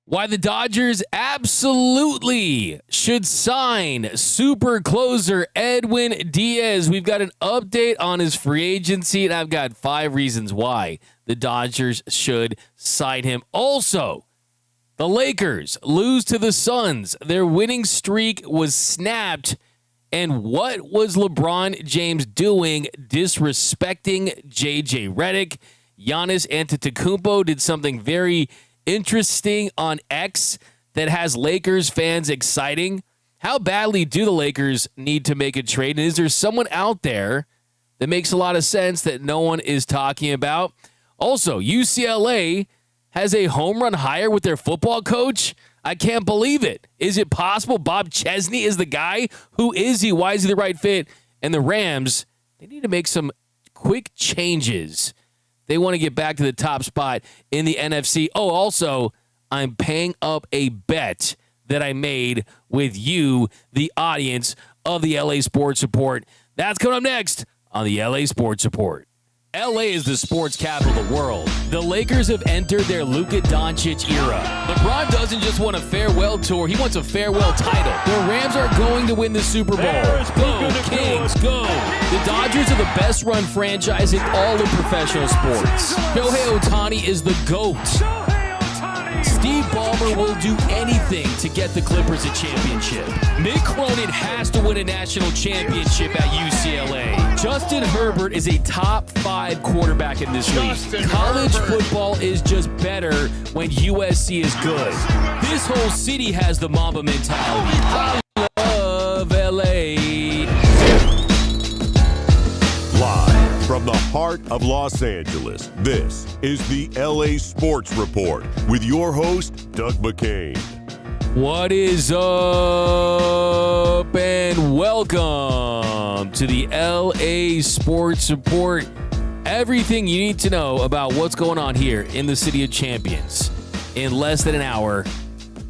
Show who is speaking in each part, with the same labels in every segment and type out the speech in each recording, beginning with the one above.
Speaker 1: Why the Dodgers absolutely should sign super closer Edwin Diaz. We've got an update on his free agency, and I've got 5 reasons why the Dodgers should sign him. Also, the Lakers lose to the Suns. Their winning streak was snapped. And what was LeBron James doing disrespecting J.J. Redick? Giannis Antetokounmpo did something very interesting on X that has Lakers fans exciting. How badly do the Lakers need to make a trade? And is there someone out there that makes a lot of sense that no one is talking about? Also, UCLA has a home run hire with their football coach. I can't believe it. Is it possible Bob Chesney is the guy? Who is he? Why is he the right fit? And the Rams, they need to make some quick changes. They want to get back to the top spot in the NFC. Oh, also, I'm paying up a bet that I made with you, the audience of the LA Sports Report. That's coming up next on the LA Sports Report. LA is the sports capital of the world. The Lakers have entered their Luka Doncic era. LeBron doesn't just want a farewell tour, he wants a farewell title. The Rams are going to win the Super Bowl. Go, Kings, go. The Dodgers are the best run franchise in all of professional sports. Shohei Ohtani is the GOAT. Steve Ballmer will do anything to get the Clippers a championship. Mick Cronin has to win a national championship at UCLA. Justin Herbert is a top 5 quarterback in this league. College football is just better when USC is good. This whole city has the Mamba mentality. I love LA.
Speaker 2: Live from the heart of Los Angeles, this is the LA Sports Report with your host, Doug McKain.
Speaker 1: What is up, and welcome to the LA Sports Report. Everything you need to know about what's going on here in the City of Champions in less than an hour.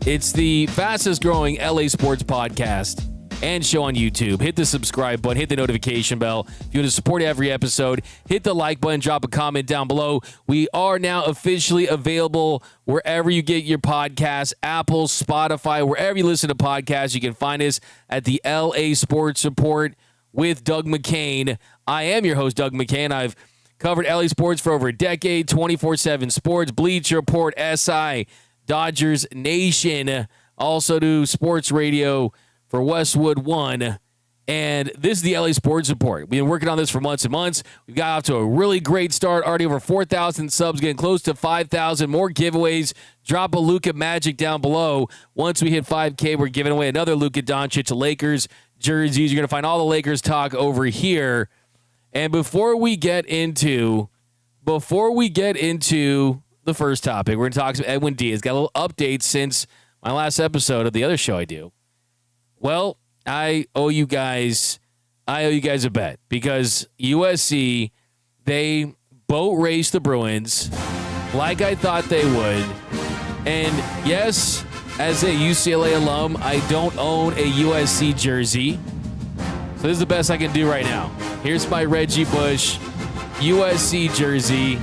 Speaker 1: It's the fastest growing LA sports podcast and show on YouTube. Hit the subscribe button, hit the notification bell. If you want to support every episode, hit the like button, drop a comment down below. We are now officially available wherever you get your podcasts, Apple, Spotify, wherever you listen to podcasts. You can find us at the LA Sports Report with Doug McKain. I am your host, Doug McKain. I've covered LA sports for over a decade, 24/7 sports, Bleacher Report, SI, Dodgers Nation, also do sports radio for Westwood One, and this is the LA Sports Report. We've been working on this for months and months. We've got off to a really great start, already over 4,000 subs, getting close to 5,000, more giveaways. Drop a Luka Magic down below. Once we hit 5K, we're giving away another Luka Doncic Lakers jerseys. You're going to find all the Lakers talk over here. And before we get into the first topic, we're going to talk to Edwin Diaz. Got a little update since my last episode of the other show I do. Well, I owe you guys a bet because USC, they boat raced the Bruins like I thought they would. And yes, as a UCLA alum, I don't own a USC jersey. So this is the best I can do right now. Here's my Reggie Bush USC jersey.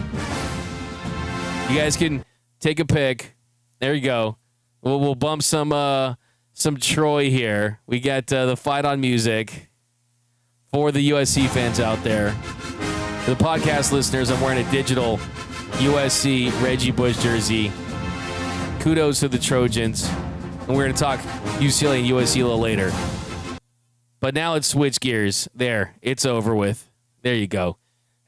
Speaker 1: You guys can take a pic. There you go. We'll bump some Troy here. We got the Fight on music for the USC fans out there. For the podcast listeners, I'm wearing a digital USC Reggie Bush jersey. Kudos to the Trojans. And we're going to talk UCLA and USC a little later. But now let's switch gears. There, it's over with. There you go.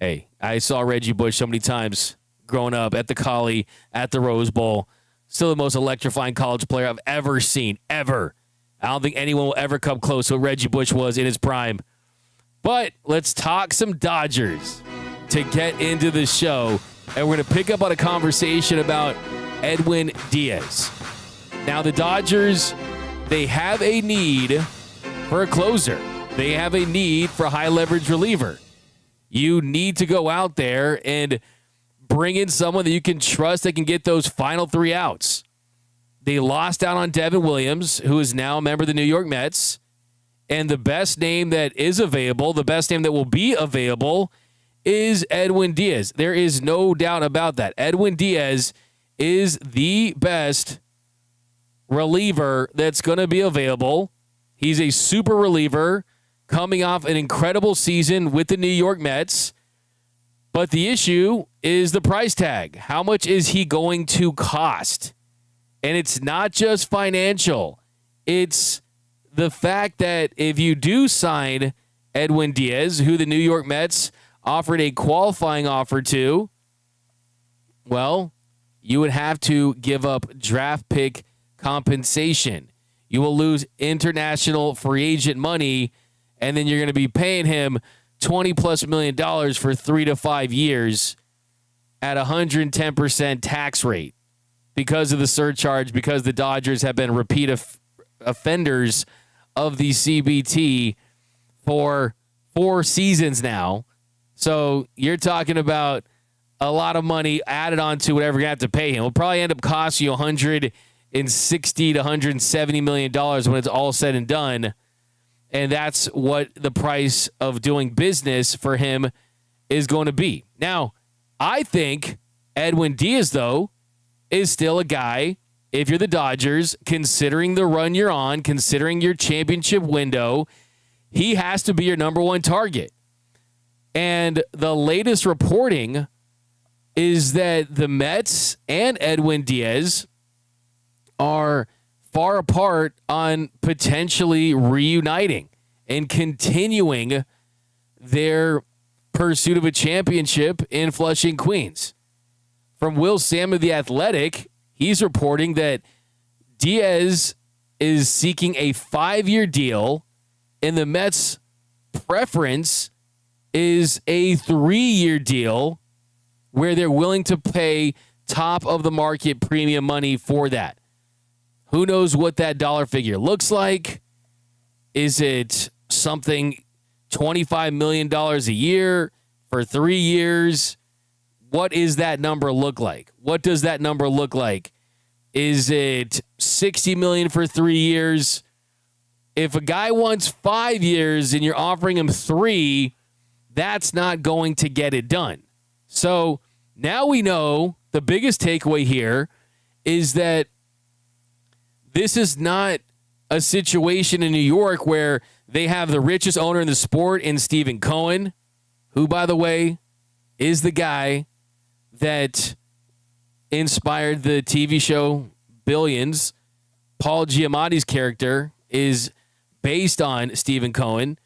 Speaker 1: Hey, I saw Reggie Bush so many times growing up at the Collie, at the Rose Bowl. Still the most electrifying college player I've ever seen, ever. I don't think anyone will ever come close to what Reggie Bush was in his prime. But let's talk some Dodgers to get into the show. And we're going to pick up on a conversation about Edwin Diaz. Now, the Dodgers, they have a need for a closer. They have a need for a high-leverage reliever. You need to go out there and bring in someone that you can trust that can get those final 3 outs. They lost out on Devin Williams, who is now a member of the New York Mets. And the best name that is available, the best name that will be available, is Edwin Diaz. There is no doubt about that. Edwin Diaz is the best reliever that's going to be available. He's a super reliever coming off an incredible season with the New York Mets. But the issue is the price tag. How much is he going to cost? And it's not just financial. It's the fact that if you do sign Edwin Diaz, who the New York Mets offered a qualifying offer to, well, you would have to give up draft pick compensation. You will lose international free agent money, and then you're going to be paying him $20+ million for 3 to 5 years at 110% tax rate because of the surcharge, because the Dodgers have been repeat offenders of the CBT for 4 seasons now. So you're talking about a lot of money added on to whatever you have to pay him. It'll probably end up costing you $160 to $170 million when it's all said and done. And that's what the price of doing business for him is going to be. Now, I think Edwin Diaz, though, is still a guy, if you're the Dodgers, considering the run you're on, considering your championship window, he has to be your number one target. And the latest reporting is that the Mets and Edwin Diaz are far apart on potentially reuniting and continuing their pursuit of a championship in Flushing, Queens. From Will Sam of The Athletic, he's reporting that Diaz is seeking a 5-year deal, and the Mets' preference is a 3-year deal where they're willing to pay top of the market premium money for that. Who knows what that dollar figure looks like? Is it something $25 million a year for 3 years? What is that number look like? What does that number look like? Is it $60 million for 3 years? If a guy wants 5 years and you're offering him 3, that's not going to get it done. So now we know the biggest takeaway here is that this is not a situation in New York where they have the richest owner in the sport in Stephen Cohen, who, by the way, is the guy that inspired the TV show Billions. Paul Giamatti's character is based on Stephen Cohen.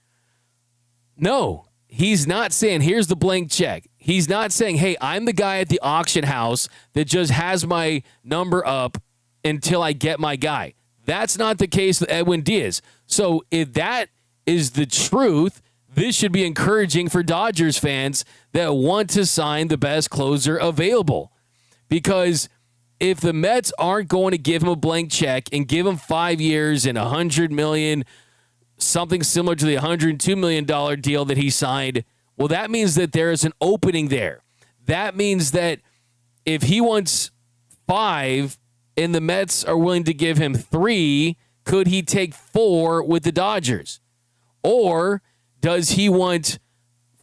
Speaker 1: No, he's not saying, here's the blank check. He's not saying, hey, I'm the guy at the auction house that just has my number up until I get my guy. That's not the case with Edwin Diaz. So if that is the truth, this should be encouraging for Dodgers fans that want to sign the best closer available. Because if the Mets aren't going to give him a blank check and give him 5 years and $100 million, something similar to the $102 million deal that he signed, well, that means that there is an opening there. That means that if he wants 5 and the Mets are willing to give him 3, could he take 4 with the Dodgers? Or does he want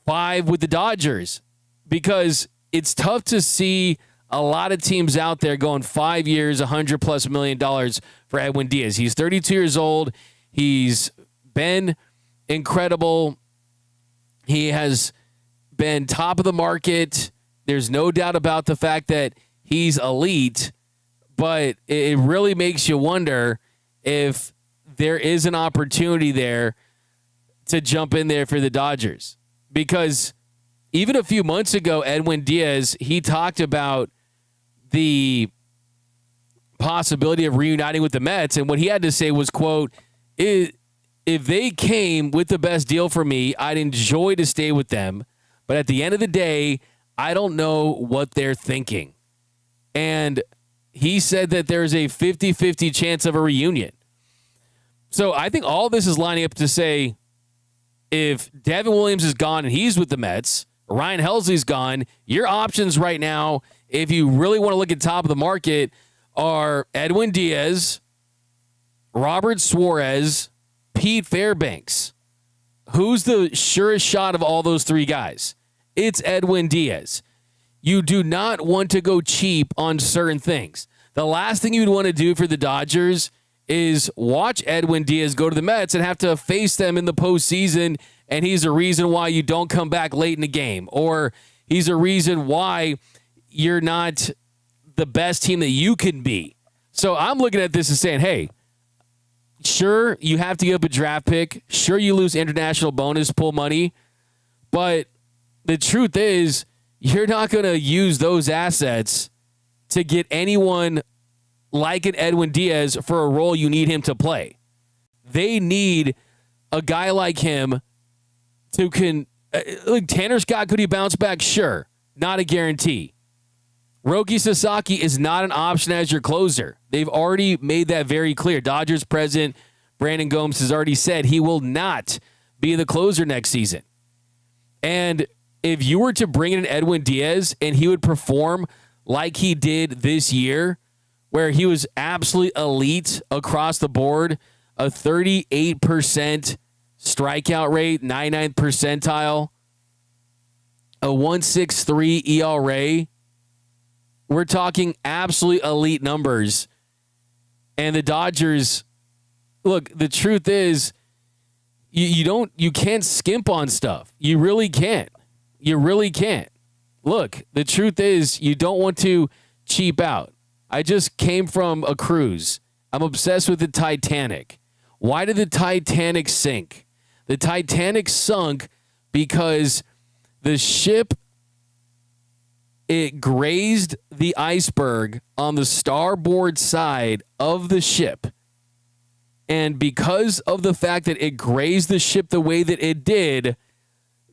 Speaker 1: 5 with the Dodgers? Because it's tough to see a lot of teams out there going 5 years, $100+ million for Edwin Diaz. He's 32 years old. He's been incredible. He has been top of the market. There's no doubt about the fact that he's elite, but it really makes you wonder if there is an opportunity there to jump in there for the Dodgers. Because even a few months ago, Edwin Diaz, he talked about the possibility of reuniting with the Mets, and what he had to say was, quote, if they came with the best deal for me, I'd enjoy to stay with them. But at the end of the day, I don't know what they're thinking. And he said that there's a 50-50 chance of a reunion. So I think all this is lining up to say, if Devin Williams is gone and he's with the Mets, Ryan Helsley's gone, your options right now, if you really want to look at top of the market, are Edwin Diaz, Robert Suarez, Pete Fairbanks. Who's the surest shot of all those 3 guys? It's Edwin Diaz. You do not want to go cheap on certain things. The last thing you'd want to do for the Dodgers is watch Edwin Diaz go to the Mets and have to face them in the postseason, and he's a reason why you don't come back late in the game, or he's a reason why you're not the best team that you can be. So I'm looking at this and saying, hey, sure, you have to give up a draft pick. Sure, you lose international bonus pool money. But the truth is, you're not going to use those assets to get anyone like an Edwin Diaz for a role you need him to play. They need a guy like him who can... Like Tanner Scott, could he bounce back? Sure. Not a guarantee. Roki Sasaki is not an option as your closer. They've already made that very clear. Dodgers president Brandon Gomes has already said he will not be the closer next season. And if you were to bring in Edwin Diaz and he would perform like he did this year, where he was absolutely elite across the board, a 38% strikeout rate, 99th percentile, a 1.63 ERA, we're talking absolutely elite numbers. And the Dodgers, look, the truth is, you can't skimp on stuff. You really can't. You really can't. Look, the truth is, you don't want to cheap out. I just came from a cruise. I'm obsessed with the Titanic. Why did the Titanic sink? The Titanic sunk because the ship, it grazed the iceberg on the starboard side of the ship. And because of the fact that it grazed the ship the way that it did,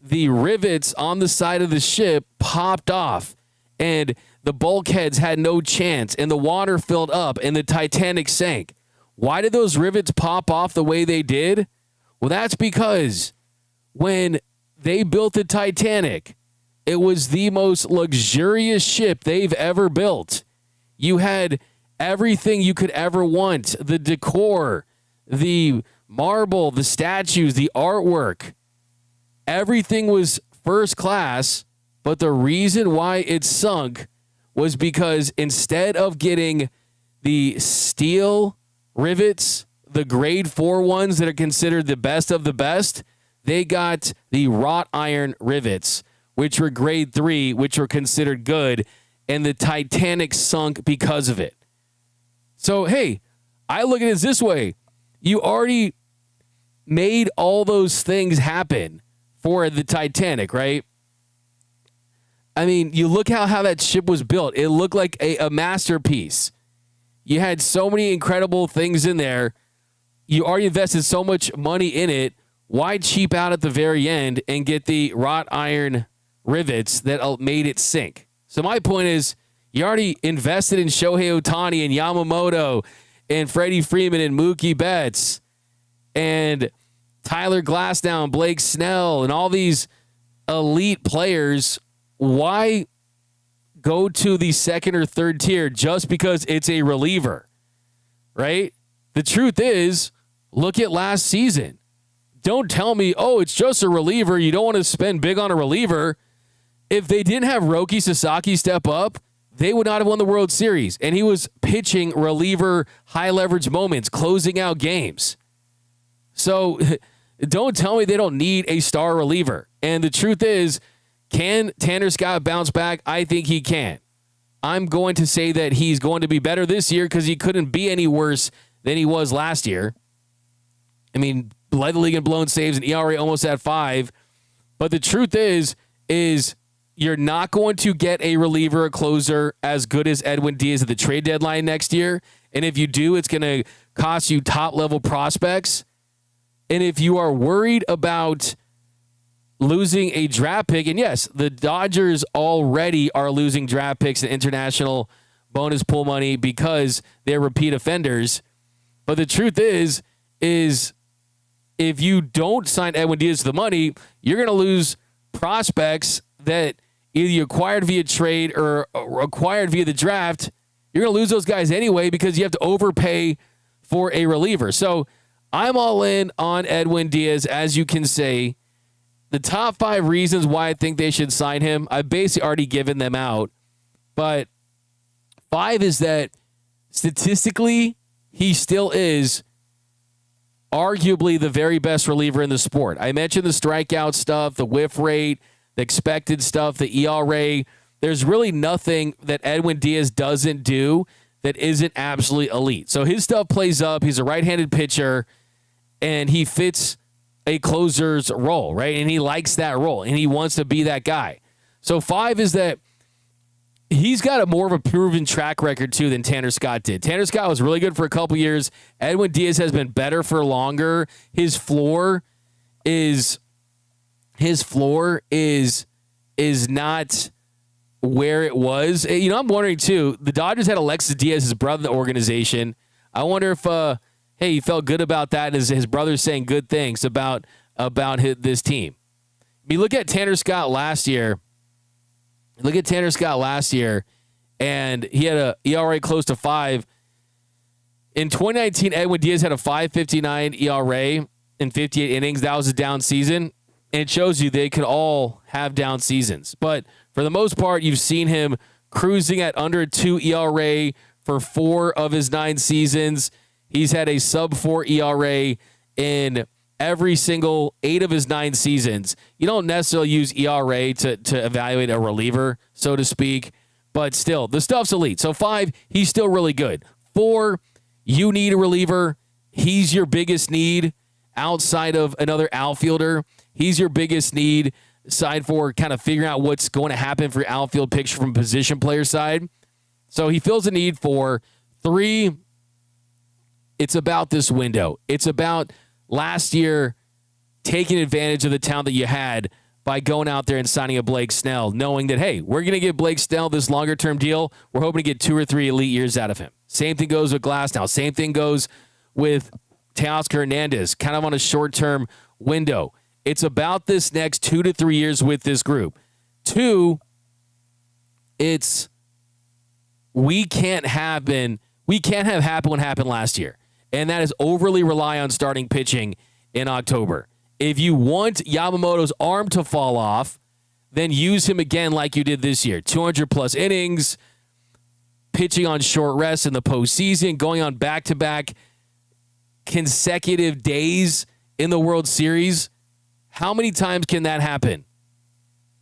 Speaker 1: the rivets on the side of the ship popped off, and the bulkheads had no chance, and the water filled up, and the Titanic sank. Why did those rivets pop off the way they did? Well, that's because when they built the Titanic, it was the most luxurious ship they've ever built. You had everything you could ever want, the decor, the marble, the statues, the artwork. Everything was first class, but the reason why it sunk was because instead of getting the steel rivets, the grade 4 ones that are considered the best of the best, they got the wrought iron rivets, which were grade 3, which were considered good, and the Titanic sunk because of it. So, hey, I look at it this way. You already made all those things happen for the Titanic, right? I mean, you look how that ship was built. It looked like a masterpiece. You had so many incredible things in there. You already invested so much money in it. Why cheap out at the very end and get the wrought iron rivets that made it sink? So my point is, you already invested in Shohei Ohtani and Yamamoto and Freddie Freeman and Mookie Betts and Tyler Glasnow and Blake Snell and all these elite players. Why go to the second or third tier just because it's a reliever, right? The truth is, look at last season. Don't tell me, oh, it's just a reliever. You don't want to spend big on a reliever. If they didn't have Roki Sasaki step up, they would not have won the World Series. And he was pitching reliever, high leverage moments, closing out games. So don't tell me they don't need a star reliever. And the truth is, can Tanner Scott bounce back? I think he can. I'm going to say that he's going to be better this year because he couldn't be any worse than he was last year. I mean, led the league in blown saves and ERA almost at 5. But the truth is you're not going to get a reliever, a closer as good as Edwin Diaz at the trade deadline next year. And if you do, it's going to cost you top-level prospects. And if you are worried about losing a draft pick, and yes, the Dodgers already are losing draft picks and international bonus pool money because they're repeat offenders. But the truth is if you don't sign Edwin Diaz to the money, you're going to lose prospects that either you acquired via trade or acquired via the draft. You're going to lose those guys anyway because you have to overpay for a reliever. So I'm all in on Edwin Diaz, as you can say. The top 5 reasons why I think they should sign him, I've basically already given them out. But 5 is that statistically, he still is arguably the very best reliever in the sport. I mentioned the strikeout stuff, the whiff rate, the expected stuff, the ERA. There's really nothing that Edwin Diaz doesn't do that isn't absolutely elite. So his stuff plays up. He's a right-handed pitcher, and he fits a closer's role, right? And he likes that role, and he wants to be that guy. So 5 is that he's got a more of a proven track record, too, than Tanner Scott did. Tanner Scott was really good for a couple years. Edwin Diaz has been better for longer. His floor is not where it was. You know, I'm wondering, too, the Dodgers had Alexis Diaz, his brother, in the organization. I wonder if, he felt good about that, and his brother's saying good things about this team. I mean, look at Tanner Scott last year. And he had a ERA close to 5. In 2019, Edwin Diaz had a 5.59 ERA in 58 innings. That was a down season. And it shows you they could all have down seasons. But for the most part, you've seen him cruising at under 2 ERA for 4 of his 9 seasons. He's had a sub-4 ERA in every single 8 of his 9 seasons. You don't necessarily use ERA to evaluate a reliever, so to speak, but still, the stuff's elite. So 5, he's still really good. 4, you need a reliever. He's your biggest need outside of another outfielder. He's your biggest need aside for kind of figuring out what's going to happen for your outfield picture from a position player side. So he fills a need for 3. It's about this window. It's about last year taking advantage of the talent that you had by going out there and signing a Blake Snell, knowing that, hey, we're going to give Blake Snell this longer-term deal. We're hoping to get 2 or 3 elite years out of him. Same thing goes with Glasnow. Same thing goes with Teoscar Hernandez, kind of on a short-term window. It's about this next 2 to 3 years with this group. 2, it's we can't have happen what happened last year. And that is overly rely on starting pitching in October. If you want Yamamoto's arm to fall off, then use him again like you did this year. 200-plus innings, pitching on short rest in the postseason, going on back-to-back consecutive days in the World Series. How many times can that happen?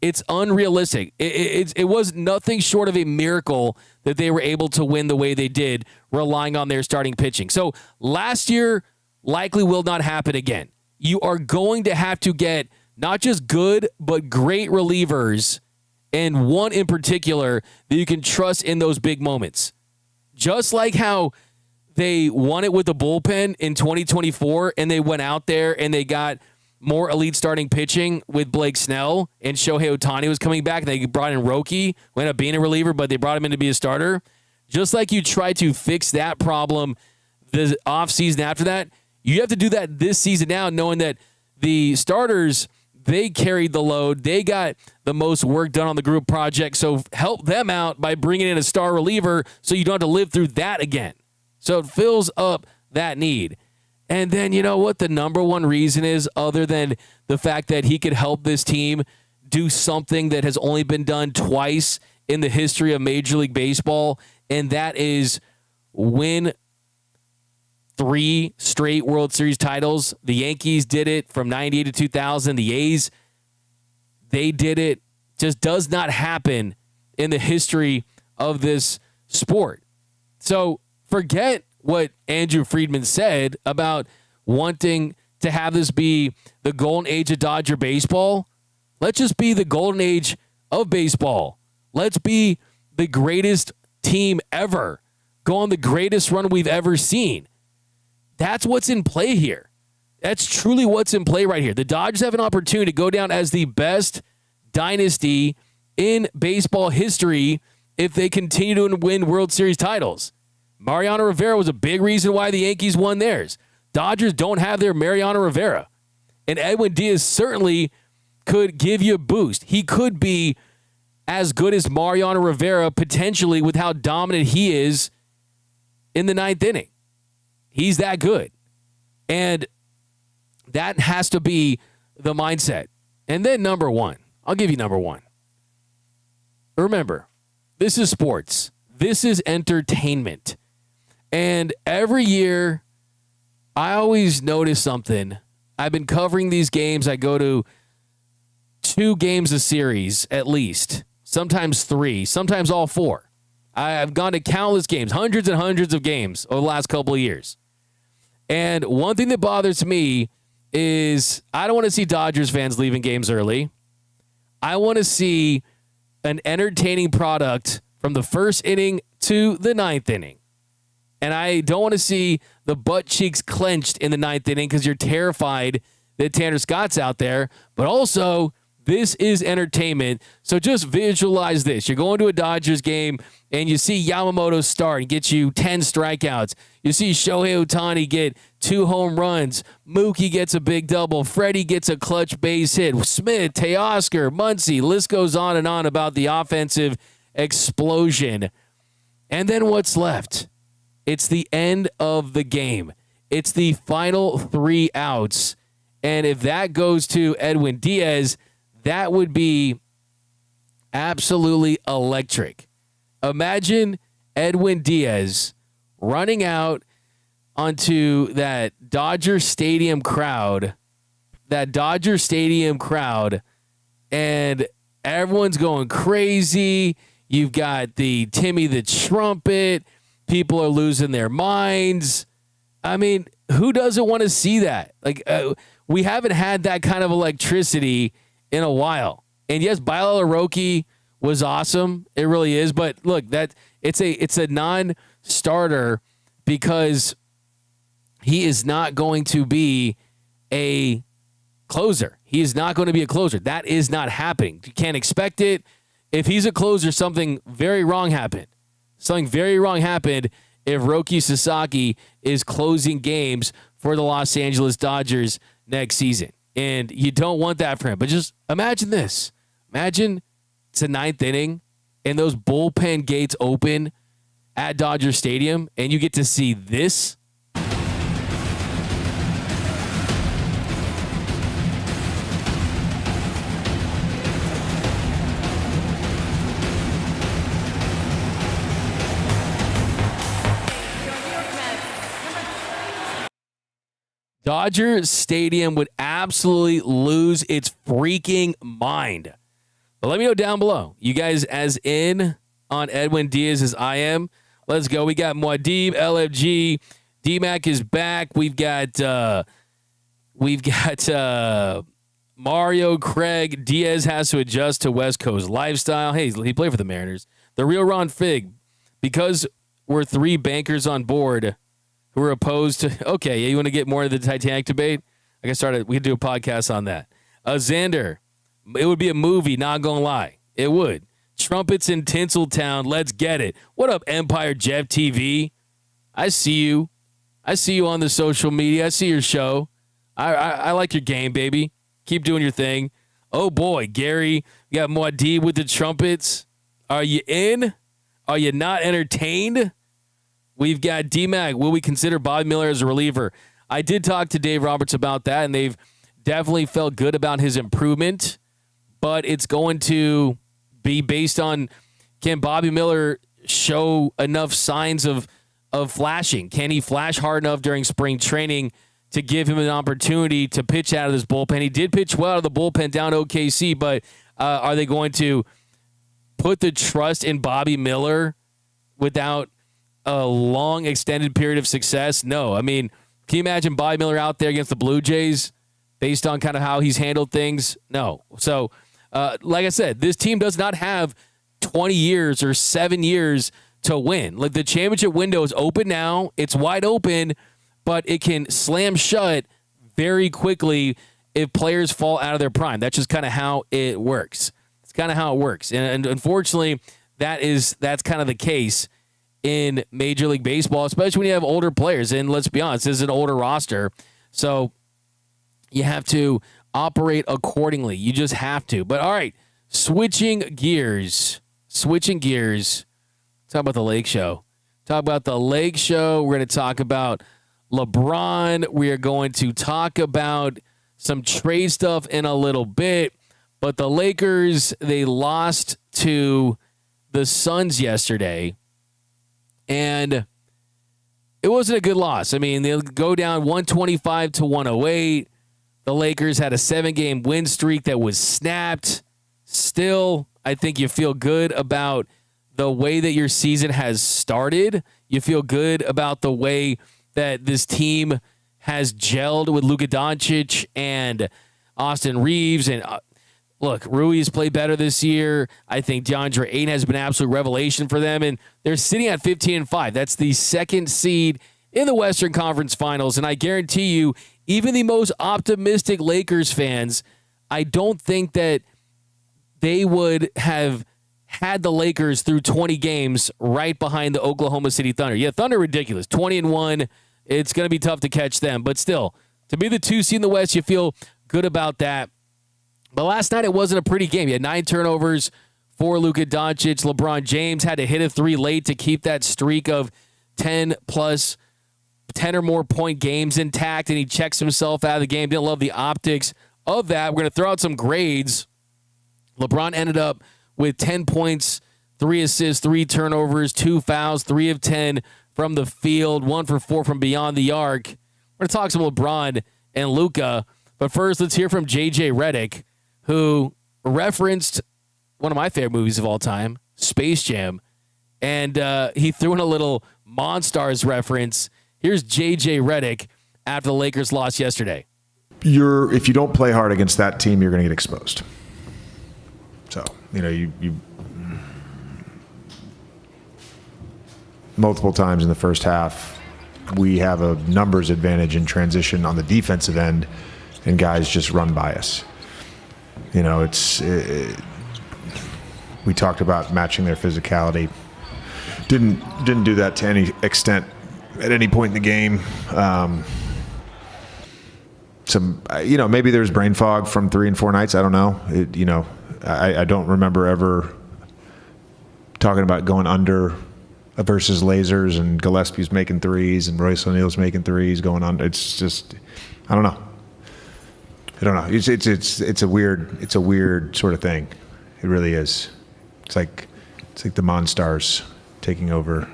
Speaker 1: It's unrealistic. It was nothing short of a miracle that they were able to win the way they did, relying on their starting pitching. So last year likely will not happen again. You are going to have to get not just good, but great relievers, and one in particular that you can trust in those big moments. Just like how they won it with the bullpen in 2024, and they went out there and they got more elite starting pitching with Blake Snell, and Shohei Ohtani was coming back. They brought in Roki, who ended up being a reliever, but they brought him in to be a starter. Just like you try to fix that problem the offseason after that, you have to do that this season now, knowing that the starters, they carried the load. They got the most work done on the group project, so help them out by bringing in a star reliever so you don't have to live through that again. So it fills up that need. And then, you know what the number one reason is, other than the fact that he could help this team do something that has only been done twice in the history of Major League Baseball, and that is win 3 straight World Series titles. The Yankees did it from 98 to 2000. The A's, they did it. Just does not happen in the history of this sport. So forget what Andrew Friedman said about wanting to have this be the golden age of Dodger baseball. Let's just be the golden age of baseball. Let's be the greatest team ever. Go on the greatest run we've ever seen. That's what's in play here. That's truly what's in play right here. The Dodgers have an opportunity to go down as the best dynasty in baseball history if they continue to win World Series titles. Mariano Rivera was a big reason why the Yankees won theirs. Dodgers don't have their Mariano Rivera. And Edwin Diaz certainly could give you a boost. He could be as good as Mariano Rivera potentially with how dominant he is in the 9th inning. He's that good. And that has to be the mindset. And then number 1. I'll give you number 1. Remember, this is sports. This is entertainment. And every year, I always notice something. I've been covering these games. I go to 2 games a series at least, sometimes 3, sometimes all 4. I've gone to countless games, hundreds and hundreds of games over the last couple of years. And one thing that bothers me is I don't want to see Dodgers fans leaving games early. I want to see an entertaining product from the first inning to the 9th inning. And I don't want to see the butt cheeks clenched in the 9th inning because you're terrified that Tanner Scott's out there. But also, this is entertainment. So just visualize this. You're going to a Dodgers game and you see Yamamoto start and get you 10 strikeouts. You see Shohei Ohtani get 2 home runs. Mookie gets a big double. Freddie gets a clutch base hit. Smith, Teoscar, Muncy. List goes on and on about the offensive explosion. And then what's left? It's the end of the game. It's the final 3 outs. And if that goes to Edwin Diaz, that would be absolutely electric. Imagine Edwin Diaz running out onto that Dodger Stadium crowd, and everyone's going crazy. You've got the Timmy the Trumpet. People are losing their minds. I mean, who doesn't want to see that? Like, we haven't had that kind of electricity in a while. And yes, Bailey Roki was awesome. It really is. But look, that it's a non-starter because he is not going to be a closer. He is not going to be a closer. That is not happening. You can't expect it. If he's a closer, something very wrong happened. Something very wrong happened if Roki Sasaki is closing games for the Los Angeles Dodgers next season. And you don't want that for him. But just imagine this. Imagine it's the 9th inning and those bullpen gates open at Dodger Stadium and you get to see this. Dodger Stadium would absolutely lose its freaking mind. But let me know down below. You guys as in on Edwin Diaz as I am. Let's go. We got Muad'Dib, LFG. D-Mac is back. We've got Mario, Craig. Diaz has to adjust to West Coast lifestyle. Hey, he played for the Mariners. The real Ron Fig. Because we're 3 bankers on board who are opposed to, okay, yeah, you want to get more into the Titanic debate? I can start it. We could do a podcast on that. Xander, it would be a movie, not gonna lie. It would. Trumpets in Tinseltown, let's get it. What up, Empire Jeff TV? I see you. I see you on the social media. I see your show. I like your game, baby. Keep doing your thing. Oh, boy, Gary, you got Muad'Dib with the trumpets. Are you in? Are you not entertained? We've got D-Mac. Will we consider Bobby Miller as a reliever? I did talk to Dave Roberts about that, and they've definitely felt good about his improvement, but it's going to be based on, can Bobby Miller show enough signs of flashing? Can he flash hard enough during spring training to give him an opportunity to pitch out of this bullpen? He did pitch well out of the bullpen down to OKC, but are they going to put the trust in Bobby Miller without a long extended period of success? No. I mean, can you imagine Bobby Miller out there against the Blue Jays based on kind of how he's handled things? No. So, like I said, this team does not have 20 years or 7 years to win. Like, the championship window is open now. It's wide open, but it can slam shut very quickly if players fall out of their prime. That's just kind of how it works. It's kind of how it works. And unfortunately, that's kind of the case in Major League Baseball, especially when you have older players. And let's be honest, this is an older roster. So you have to operate accordingly. You just have to. But all right, switching gears. Talk about the Lake Show. We're going to talk about LeBron. We are going to talk about some trade stuff in a little bit. But the Lakers, they lost to the Suns yesterday. And it wasn't a good loss. I mean, they'll go down 125 to 108. The Lakers had a 7-game win streak that was snapped. Still, I think you feel good about the way that your season has started. You feel good about the way that this team has gelled with Luka Doncic and Austin Reeves. And look, Rui's played better this year. I think DeAndre Ayton has been an absolute revelation for them. And they're sitting at 15-5. That's the second seed in the Western Conference Finals. And I guarantee you, even the most optimistic Lakers fans, I don't think that they would have had the Lakers through 20 games right behind the Oklahoma City Thunder. Yeah, Thunder ridiculous. 20-1. It's going to be tough to catch them. But still, to be the 2 seed in the West, you feel good about that. But last night, it wasn't a pretty game. You had 9 turnovers for Luka Doncic. LeBron James had to hit a 3 late to keep that streak of 10 or more point games intact, and he checks himself out of the game. Didn't love the optics of that. We're going to throw out some grades. LeBron ended up with 10 points, 3 assists, 3 turnovers, 2 fouls, 3 of 10 from the field, 1 for 4 from beyond the arc. We're going to talk some LeBron and Luka, but first let's hear from J.J. Redick, who referenced one of my favorite movies of all time, Space Jam, and he threw in a little Monstars reference. Here's J.J. Redick after the Lakers lost yesterday.
Speaker 3: If you don't play hard against that team, you're going to get exposed. So, you multiple times in the first half, we have a numbers advantage in transition on the defensive end, and guys just run by us. We talked about matching their physicality. Didn't do that to any extent at any point in the game. Maybe there's brain fog from 3 and 4 nights. I don't know. I don't remember ever talking about going under versus lasers and Gillespie's making threes and Royce O'Neal's making threes going on. It's just, I don't know. It's a weird sort of thing. It really is. It's like the Monstars taking over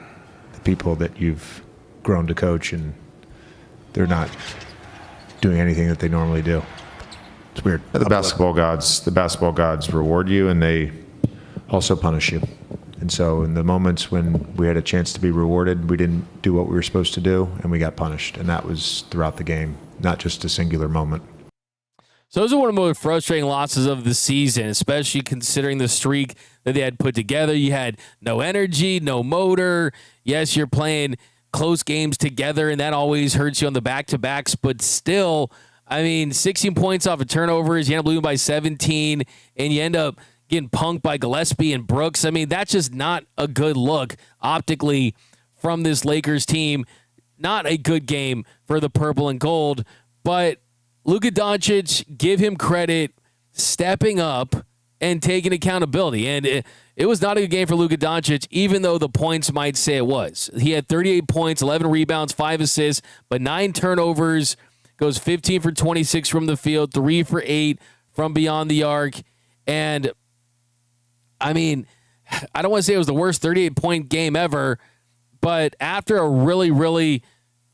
Speaker 3: the people that you've grown to coach, and they're not doing anything that they normally do. It's weird.
Speaker 4: The basketball gods reward you, and they
Speaker 3: Also punish you. And so in the moments when we had a chance to be rewarded, we didn't do what we were supposed to do, and we got punished. And that was throughout the game, not just a singular moment.
Speaker 1: So those are one of the most frustrating losses of the season, especially considering the streak that they had put together. You had no energy, no motor. Yes, you're playing close games together, and that always hurts you on the back-to-backs. But still, 16 points off of turnovers. You end up losing by 17, and you end up getting punked by Gillespie and Brooks. That's just not a good look optically from this Lakers team. Not a good game for the purple and gold, but Luka Doncic, give him credit, stepping up and taking accountability. And it was not a good game for Luka Doncic, even though the points might say it was. He had 38 points, 11 rebounds, 5 assists, but 9 turnovers, goes 15 for 26 from the field, 3 for 8 from beyond the arc. And, I don't want to say it was the worst 38-point game ever, but after a really, really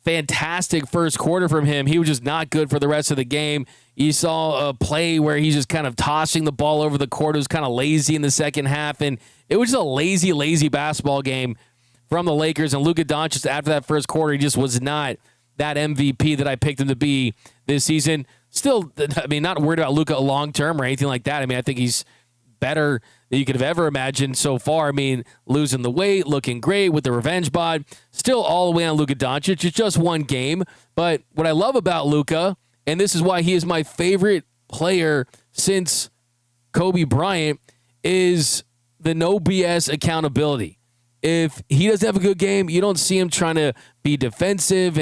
Speaker 1: fantastic first quarter from him, he was just not good for the rest of the game. You saw a play where he's just kind of tossing the ball over the court. It was kind of lazy in the second half, and it was just a lazy basketball game from the Lakers. And Luka Doncic, after that first quarter, he just was not that MVP that I picked him to be this season. Still, not worried about Luka long-term or anything like that. I think he's better than you could have ever imagined so far. Losing the weight, looking great with the revenge bod. Still all the way on Luka Doncic. It's just one game. But what I love about Luka, and this is why he is my favorite player since Kobe Bryant, is the no BS accountability. If he doesn't have a good game, you don't see him trying to be defensive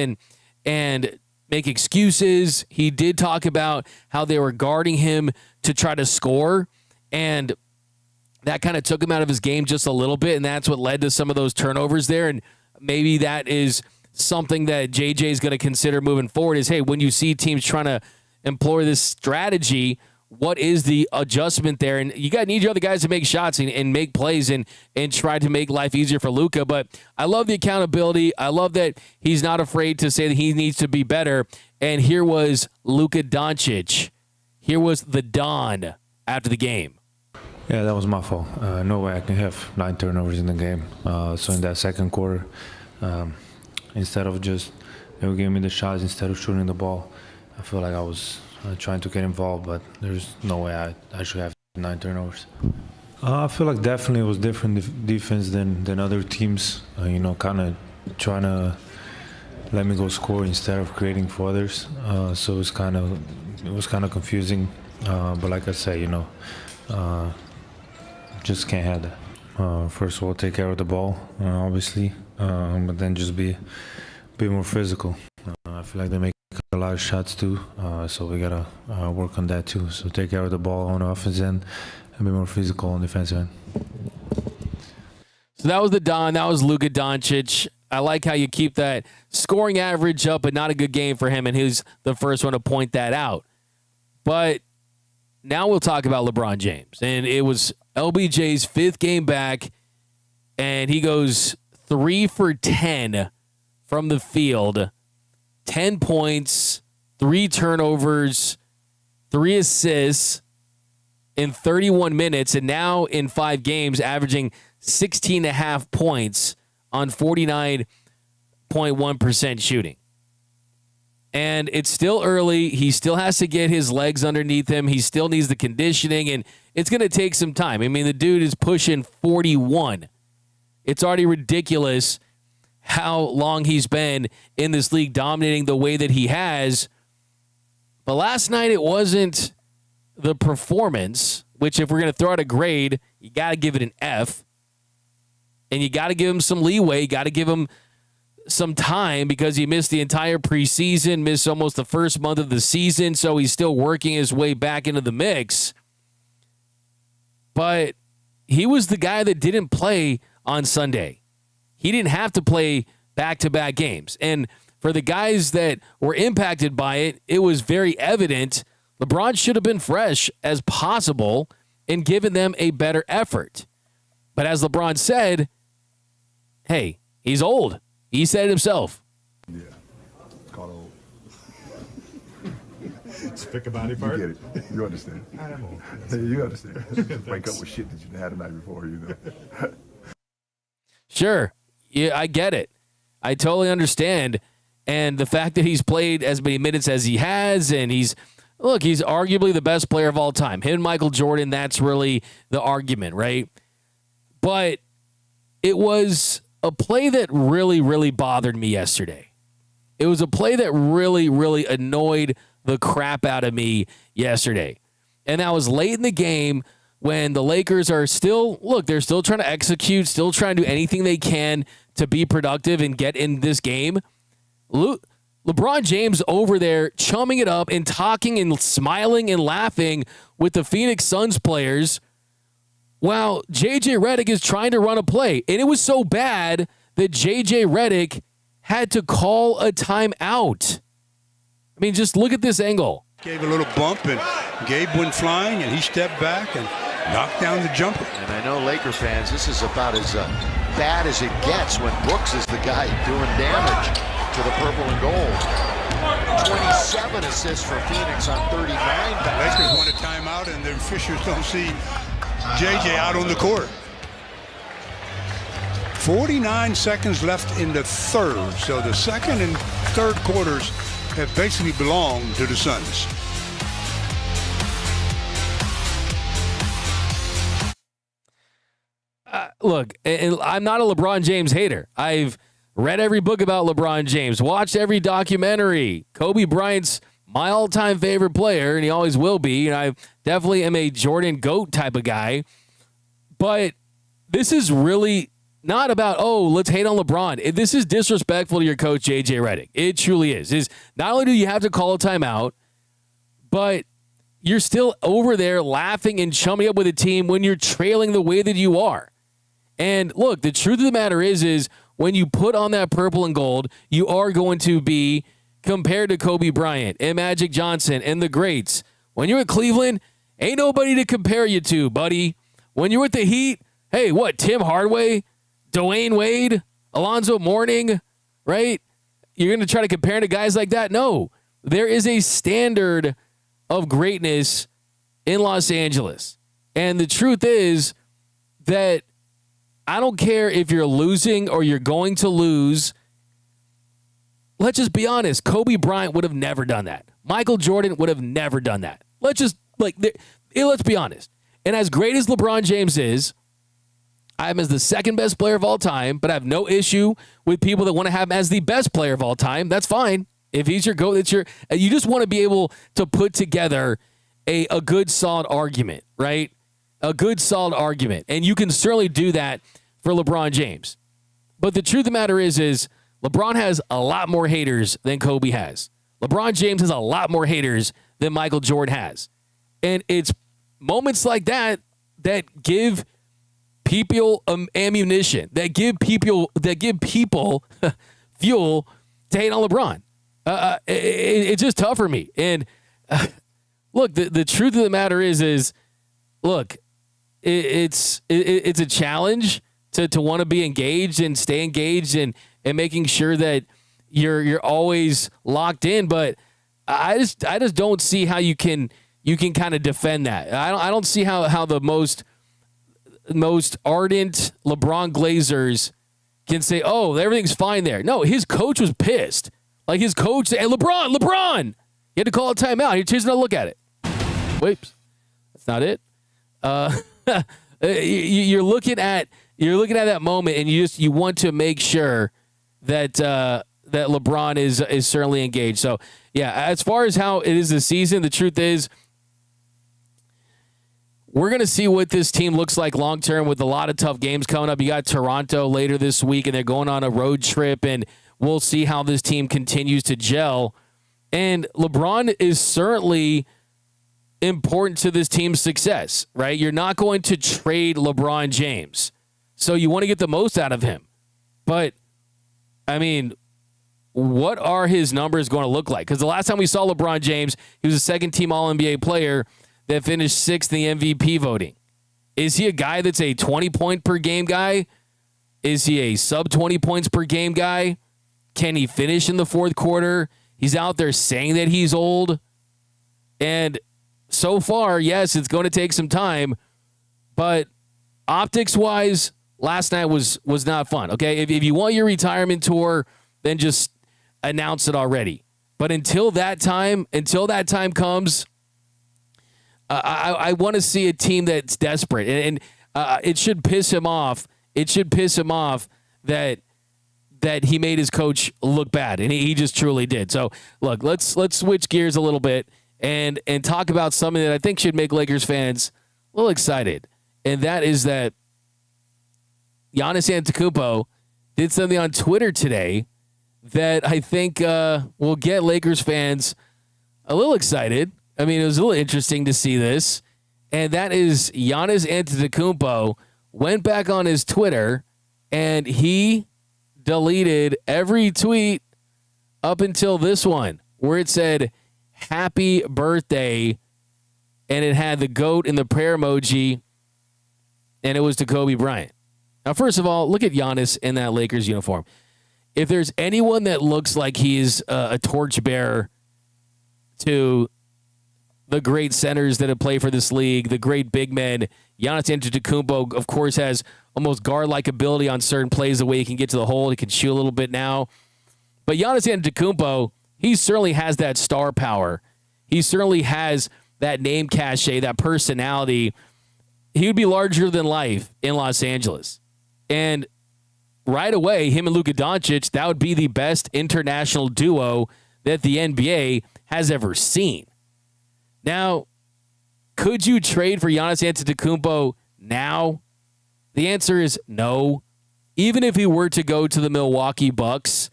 Speaker 1: and make excuses. He did talk about how they were guarding him to try to score, and that kind of took him out of his game just a little bit, and that's what led to some of those turnovers there. And maybe that is something that JJ is going to consider moving forward is, hey, when you see teams trying to employ this strategy what is the adjustment there. And you need your other guys to make shots and make plays and try to make life easier for Luka. But I love the accountability. I love that he's not afraid to say that he needs to be better. And here was Luka Doncic. Here was the Don after the game.
Speaker 5: Yeah, that was my fault. No way I can have 9 turnovers in the game. So in that second quarter, instead of just they were giving me the shots instead of shooting the ball, I feel like I was trying to get involved, but there's no way I should have 9 turnovers. I feel like definitely it was different defense than other teams. Kind of trying to let me go score instead of creating for others. So it was kind of confusing. But like I said, just can't have that. First of all, take care of the ball, obviously, but then just be more physical. I feel like they make a lot of shots too, so we gotta work on that too. So take care of the ball on the offense end and be more physical on the defensive end.
Speaker 1: So that was the Don. That was Luka Doncic. I like how you keep that scoring average up, but not a good game for him, and he's the first one to point that out. But now we'll talk about LeBron James. And it was LBJ's 5th game back, and he goes 3 for 10 from the field. 10 points, 3 turnovers, 3 assists in 31 minutes, and now in 5 games averaging 16.5 points on 49.1% shooting. And it's still early. He still has to get his legs underneath him. He still needs the conditioning, and it's going to take some time. I mean, the dude is pushing 41. It's already ridiculous how long he's been in this league, dominating the way that he has. But last night it wasn't the performance, which if we're going to throw out a grade, you got to give it an F. And you got to give him some leeway. You got to give him some time because he missed the entire preseason, missed almost the first month of the season, so he's still working his way back into the mix. But he was the guy that didn't play on Sunday. He didn't have to play back-to-back games. And for the guys that were impacted by it, it was very evident LeBron should have been fresh as possible and given them a better effort. But as LeBron said, hey, he's old. He said it himself.
Speaker 6: Yeah, it's called old. Speak about it, part.
Speaker 7: You get it. You understand.
Speaker 6: I'm old.
Speaker 7: You understand. Wake up with shit that you had the night before,
Speaker 1: Sure. Yeah, I get it. I totally understand. And the fact that he's played as many minutes as he has, and he's arguably the best player of all time. Him and Michael Jordan, that's really the argument, right? But it was a play that really, really bothered me yesterday. It was a play that really, really annoyed the crap out of me yesterday. And that was late in the game when the Lakers are they're still trying to execute, still trying to do anything they can to be productive and get in this game. LeBron James over there chumming it up and talking and smiling and laughing with the Phoenix Suns players while J.J. Redick is trying to run a play. And it was so bad that J.J. Redick had to call a timeout. I mean, just look at this angle.
Speaker 8: Gave a little bump, and Gabe went flying, and he stepped back and knocked down the jumper.
Speaker 9: And I know Laker fans, this is about as bad as it gets when Brooks is the guy doing damage to the purple and gold. 27 assists for Phoenix on 39.
Speaker 8: Lakers want a timeout, and the officials don't see JJ out on the court. 49 seconds left in the third, so the second and third quarters have basically belonged to the Suns.
Speaker 1: Look, and I'm not a LeBron James hater. I've read every book about LeBron James, watched every documentary. Kobe Bryant's my all-time favorite player, and he always will be. And I definitely am a Jordan GOAT type of guy. But this is really not about, let's hate on LeBron. This is disrespectful to your coach, J.J. Redick. It truly is. Not only do you have to call a timeout, but you're still over there laughing and chumming up with a team when you're trailing the way that you are. And look, the truth of the matter is when you put on that purple and gold, you are going to be compared to Kobe Bryant and Magic Johnson and the greats. When you're at Cleveland, Ain't nobody to compare you to, buddy. When you're with the Heat, hey, what, Tim Hardaway, Dwayne Wade, Alonzo Mourning, right? You're going to try to compare to guys like that? No. There is a standard of greatness in Los Angeles. And the truth is that I don't care if you're losing or you're going to lose. Let's just be honest. Kobe Bryant would have never done that. Michael Jordan would have never done that. Let's be honest. And as great as LeBron James is, I have him as the second best player of all time, but I have no issue with people that want to have him as the best player of all time. That's fine. If he's your GOAT, you just want to be able to put together a good, solid argument, right? A good, solid argument. And you can certainly do that for LeBron James. But the truth of the matter is LeBron has a lot more haters than Kobe has. LeBron James has a lot more haters than Michael Jordan has. And it's moments like that that give people ammunition, that give people fuel to hate on LeBron. It's just tough for me. And look, the truth of the matter is look, it's a challenge to want to be engaged and stay engaged and making sure that you're always locked in. But I just don't see how you can kind of defend that. I don't see how the most ardent LeBron Glazers can say, oh, everything's fine there. No, his coach was pissed. Like his coach said, hey, LeBron, you had to call a timeout. Here's another look at it. Whoops, that's not it. You're looking at that moment, and you want to make sure that LeBron is certainly engaged. So yeah, as far as how it is this season, the truth is, we're going to see what this team looks like long-term with a lot of tough games coming up. You got Toronto later this week, and they're going on a road trip, and we'll see how this team continues to gel. And LeBron is certainly important to this team's success, right? You're not going to trade LeBron James, so you want to get the most out of him. But, I mean, what are his numbers going to look like? Because the last time we saw LeBron James, he was a second-team All-NBA player that finished sixth in the MVP voting. Is he a guy that's a 20-point-per-game guy? Is he a sub-20 points per game guy? Can he finish in the fourth quarter? He's out there saying that he's old. And so far, yes, it's going to take some time. But optics-wise, last night was not fun. Okay, if you want your retirement tour, then just announce it already. But until that time comes, I want to see a team that's desperate, and it should piss him off. It should piss him off that he made his coach look bad, and he just truly did. So, look, let's switch gears a little bit and talk about something that I think should make Lakers fans a little excited, and that is that Giannis Antetokounmpo did something on Twitter today that I think will get Lakers fans a little excited. I mean, it was a little interesting to see this, and that is Giannis Antetokounmpo went back on his Twitter, and he deleted every tweet up until this one, where it said, happy birthday, and it had the GOAT and the prayer emoji, and it was to Kobe Bryant. Now, first of all, look at Giannis in that Lakers uniform. If there's anyone that looks like he's a torchbearer to the great centers that have played for this league, the great big men, Giannis Antetokounmpo, of course, has almost guard-like ability on certain plays, the way he can get to the hole. He can shoot a little bit now. But Giannis Antetokounmpo, he certainly has that star power. He certainly has that name cachet, that personality. He would be larger than life in Los Angeles. And right away, him and Luka Doncic, that would be the best international duo that the NBA has ever seen. Now, could you trade for Giannis Antetokounmpo now? The answer is no. Even if he were to go to the Milwaukee Bucks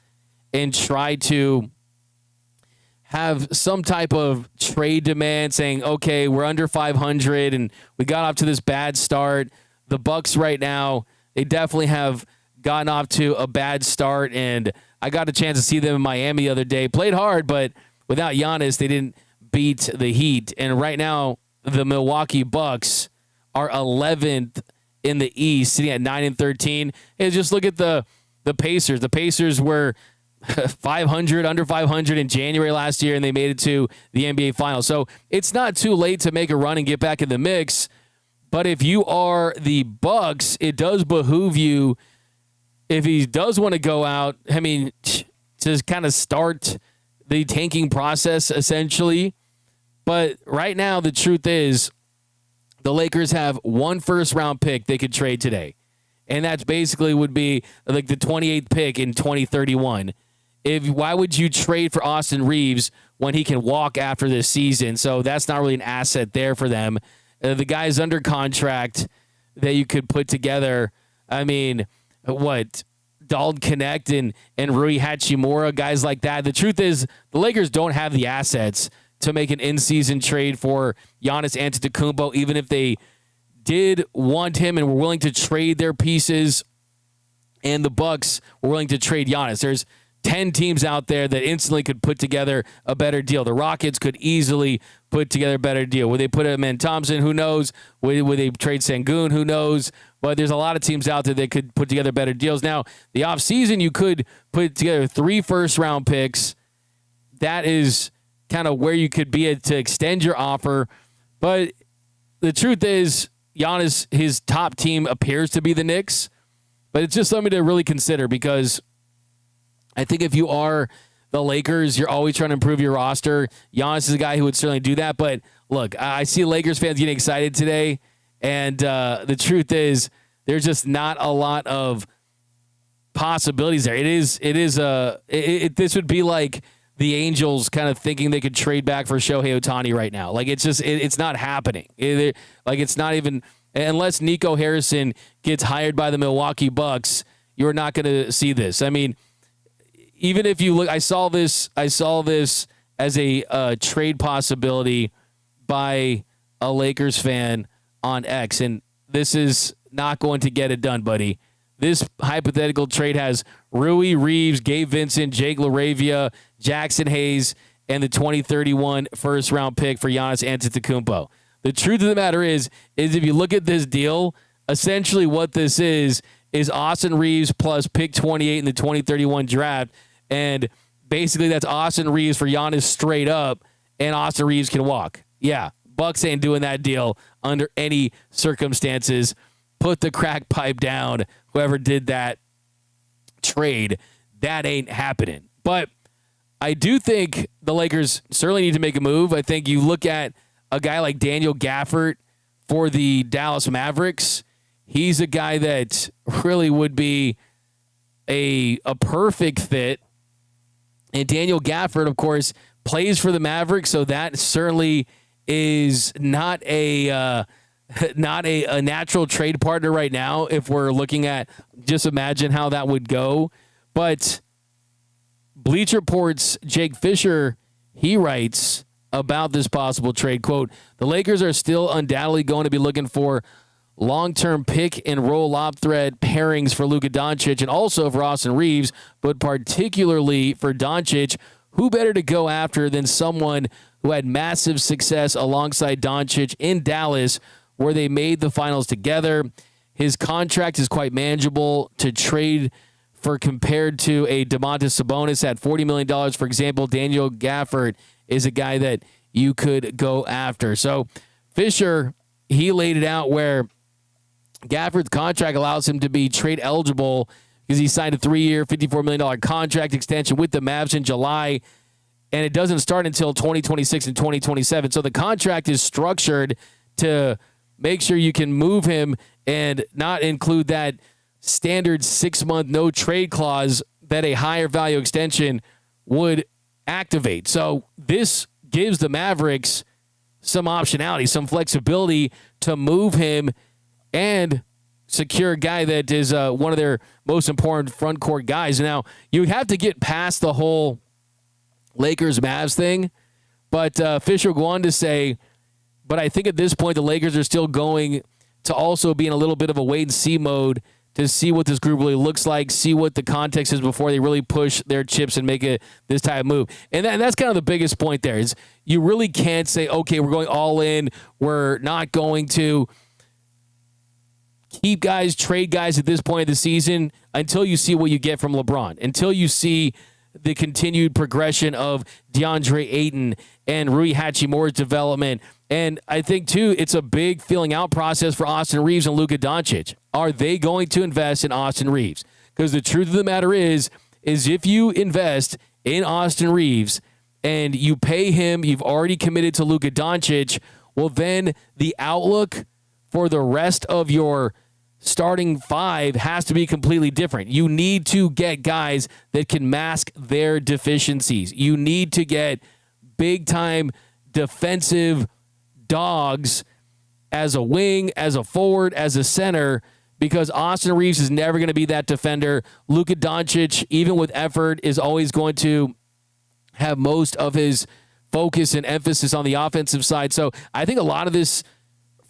Speaker 1: and try to have some type of trade demand saying, okay, we're under 500 and we got off to this bad start. The Bucks right now, they definitely have gotten off to a bad start, and I got a chance to see them in Miami the other day. Played hard, but without Giannis, they didn't beat the Heat. And right now, the Milwaukee Bucks are 11th in the East, sitting at 9-13. And just look at the Pacers. The Pacers were 500, under 500 in January last year, and they made it to the NBA Finals. So it's not too late to make a run and get back in the mix. But if you are the Bucks, it does behoove you, if he does want to go out, I mean, to kind of start the tanking process, essentially. But right now, the truth is, the Lakers have one first-round pick they could trade today. And that's basically would be like the 28th pick in 2031. Why would you trade for Austin Reeves when he can walk after this season? So that's not really an asset there for them. The guy's under contract that you could put together. I mean, what? Dalton Connect and Rui Hachimura, guys like that. The truth is, the Lakers don't have the assets to make an in-season trade for Giannis Antetokounmpo, even if they did want him and were willing to trade their pieces, and the Bucks were willing to trade Giannis. There's 10 teams out there that instantly could put together a better deal. The Rockets could easily put together a better deal. Would they put him in Thompson? Who knows? Would they trade Sengun? Who knows? But there's a lot of teams out there that could put together better deals. Now, the offseason, you could put together 3 first-round picks. That is kind of where you could be to extend your offer. But the truth is, Giannis, his top team appears to be the Knicks. But it's just something to really consider, because I think if you are the Lakers, you're always trying to improve your roster. Giannis is a guy who would certainly do that. But look, I see Lakers fans getting excited today, and the truth is, there's just not a lot of possibilities there. This would be like the Angels kind of thinking they could trade back for Shohei Ohtani right now. Like, it's not happening. It's not even, unless Nico Harrison gets hired by the Milwaukee Bucks, you're not going to see this. I mean, even if you look, I saw this as a trade possibility by a Lakers fan on X, and this is not going to get it done, buddy. This hypothetical trade has Rui, Reeves, Gabe Vincent, Jake LaRavia, Jackson Hayes, and the 2031 first-round pick for Giannis Antetokounmpo. The truth of the matter is if you look at this deal, essentially what this is Austin Reeves plus pick 28 in the 2031 draft, and basically that's Austin Reeves for Giannis straight up, and Austin Reeves can walk. Yeah, Bucks ain't doing that deal under any circumstances. Put the crack pipe down, whoever did that trade. That ain't happening. But I do think the Lakers certainly need to make a move. I think you look at a guy like Daniel Gafford for the Dallas Mavericks. He's a guy that really would be a perfect fit. And Daniel Gafford, of course, plays for the Mavericks, so that certainly is not a natural trade partner right now. If we're looking at, just imagine how that would go. But Bleacher Report's Jake Fisher, he writes about this possible trade, quote, "The Lakers are still undoubtedly going to be looking for long-term pick and roll lob thread pairings for Luka Doncic and also for Austin Reeves, but particularly for Doncic. Who better to go after than someone who had massive success alongside Doncic in Dallas, where they made the finals together? His contract is quite manageable to trade for compared to a Domantas Sabonis at $40 million. For example, Daniel Gafford is a guy that you could go after." So Fisher, he laid it out where Gafford's contract allows him to be trade eligible because he signed a 3-year, $54 million contract extension with the Mavs in July, and it doesn't start until 2026 and 2027. So the contract is structured to make sure you can move him and not include that standard 6-month no trade clause that a higher value extension would activate. So this gives the Mavericks some optionality, some flexibility to move him and secure a guy that is one of their most important front court guys. Now, you have to get past the whole Lakers-Mavs thing, but Fisher go on to say, but I think at this point the Lakers are still going to also be in a little bit of a wait-and-see mode to see what this group really looks like, see what the context is before they really push their chips and make this type of move. And that's kind of the biggest point there is you really can't say, okay, we're going all in. We're not going to keep guys, trade guys at this point of the season until you see what you get from LeBron, until you see the continued progression of DeAndre Ayton and Rui Hachimura's development. And I think, too, it's a big filling out process for Austin Reeves and Luka Doncic. Are they going to invest in Austin Reeves? Because the truth of the matter is if you invest in Austin Reeves and you pay him, you've already committed to Luka Doncic, well, then the outlook for the rest of your starting five has to be completely different. You need to get guys that can mask their deficiencies. You need to get big-time defensive dogs as a wing, as a forward, as a center, because Austin Reeves is never going to be that defender. Luka Doncic, even with effort, is always going to have most of his focus and emphasis on the offensive side. So I think a lot of this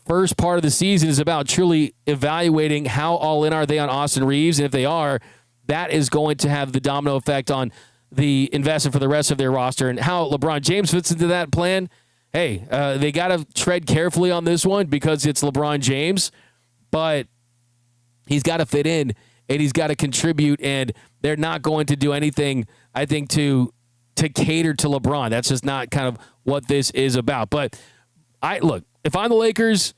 Speaker 1: first part of the season is about truly evaluating how all in are they on Austin Reeves. And if they are, that is going to have the domino effect on the investment for the rest of their roster. And how LeBron James fits into that plan, hey, they got to tread carefully on this one because it's LeBron James, but he's got to fit in and he's got to contribute, and they're not going to do anything, I think, to cater to LeBron. That's just not kind of what this is about. But look, if I'm the Lakers,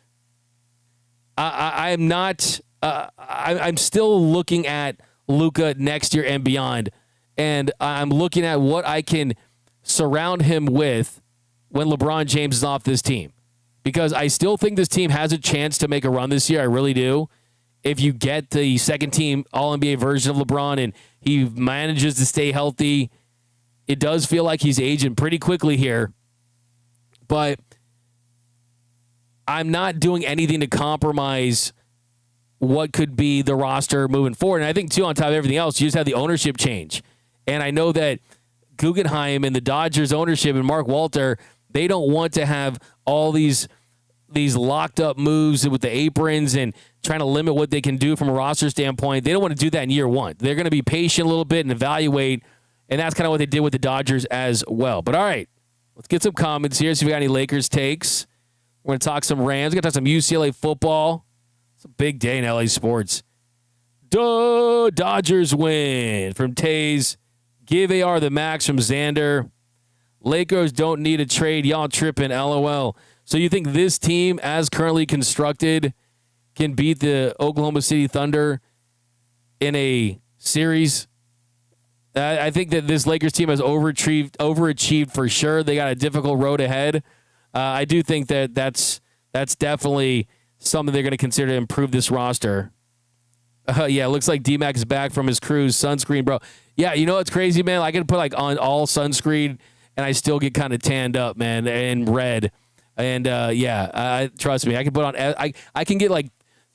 Speaker 1: I'm not. I'm still looking at Luka next year and beyond, and I'm looking at what I can surround him with when LeBron James is off this team, because I still think this team has a chance to make a run this year. I really do. If you get the second team All-NBA version of LeBron and he manages to stay healthy, it does feel like he's aging pretty quickly here, but I'm not doing anything to compromise what could be the roster moving forward. And I think, too, on top of everything else, you just have the ownership change. And I know that Guggenheim and the Dodgers ownership and Mark Walter, they don't want to have all these locked up moves with the aprons and trying to limit what they can do from a roster standpoint. They don't want to do that in year one. They're going to be patient a little bit and evaluate, and that's kind of what they did with the Dodgers as well. But all right, let's get some comments here, see if we got any Lakers takes. We're going to talk some Rams. We're going to talk some UCLA football. It's a big day in LA sports. Dodgers win from Taze. Give AR the max from Xander. Lakers don't need a trade. Y'all tripping, LOL. So you think this team, as currently constructed, can beat the Oklahoma City Thunder in a series? I think that this Lakers team has overachieved for sure. They got a difficult road ahead. I do think that that's definitely something they're going to consider to improve this roster. Yeah, it looks like D-Mac is back from his cruise. Sunscreen, bro. Yeah, you know what's crazy, man? I can put on all sunscreen, and I still get kind of tanned up, man, and red. And, trust me, I can put on I can get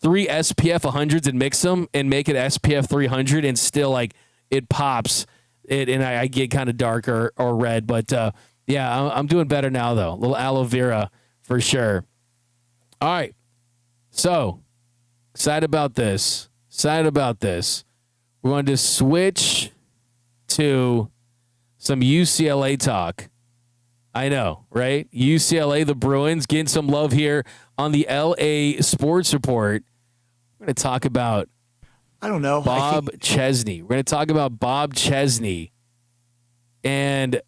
Speaker 1: 3 SPF 100s and mix them and make it SPF 300, and still, it pops. And I get kind of darker or red. But, I'm doing better now, though. A little aloe vera for sure. All right. So, excited about this. We're going to switch to some UCLA talk. I know, right? UCLA, the Bruins, getting some love here on the LA Sports Report. We're going to talk about Bob Chesney. We're going to talk about Bob Chesney. And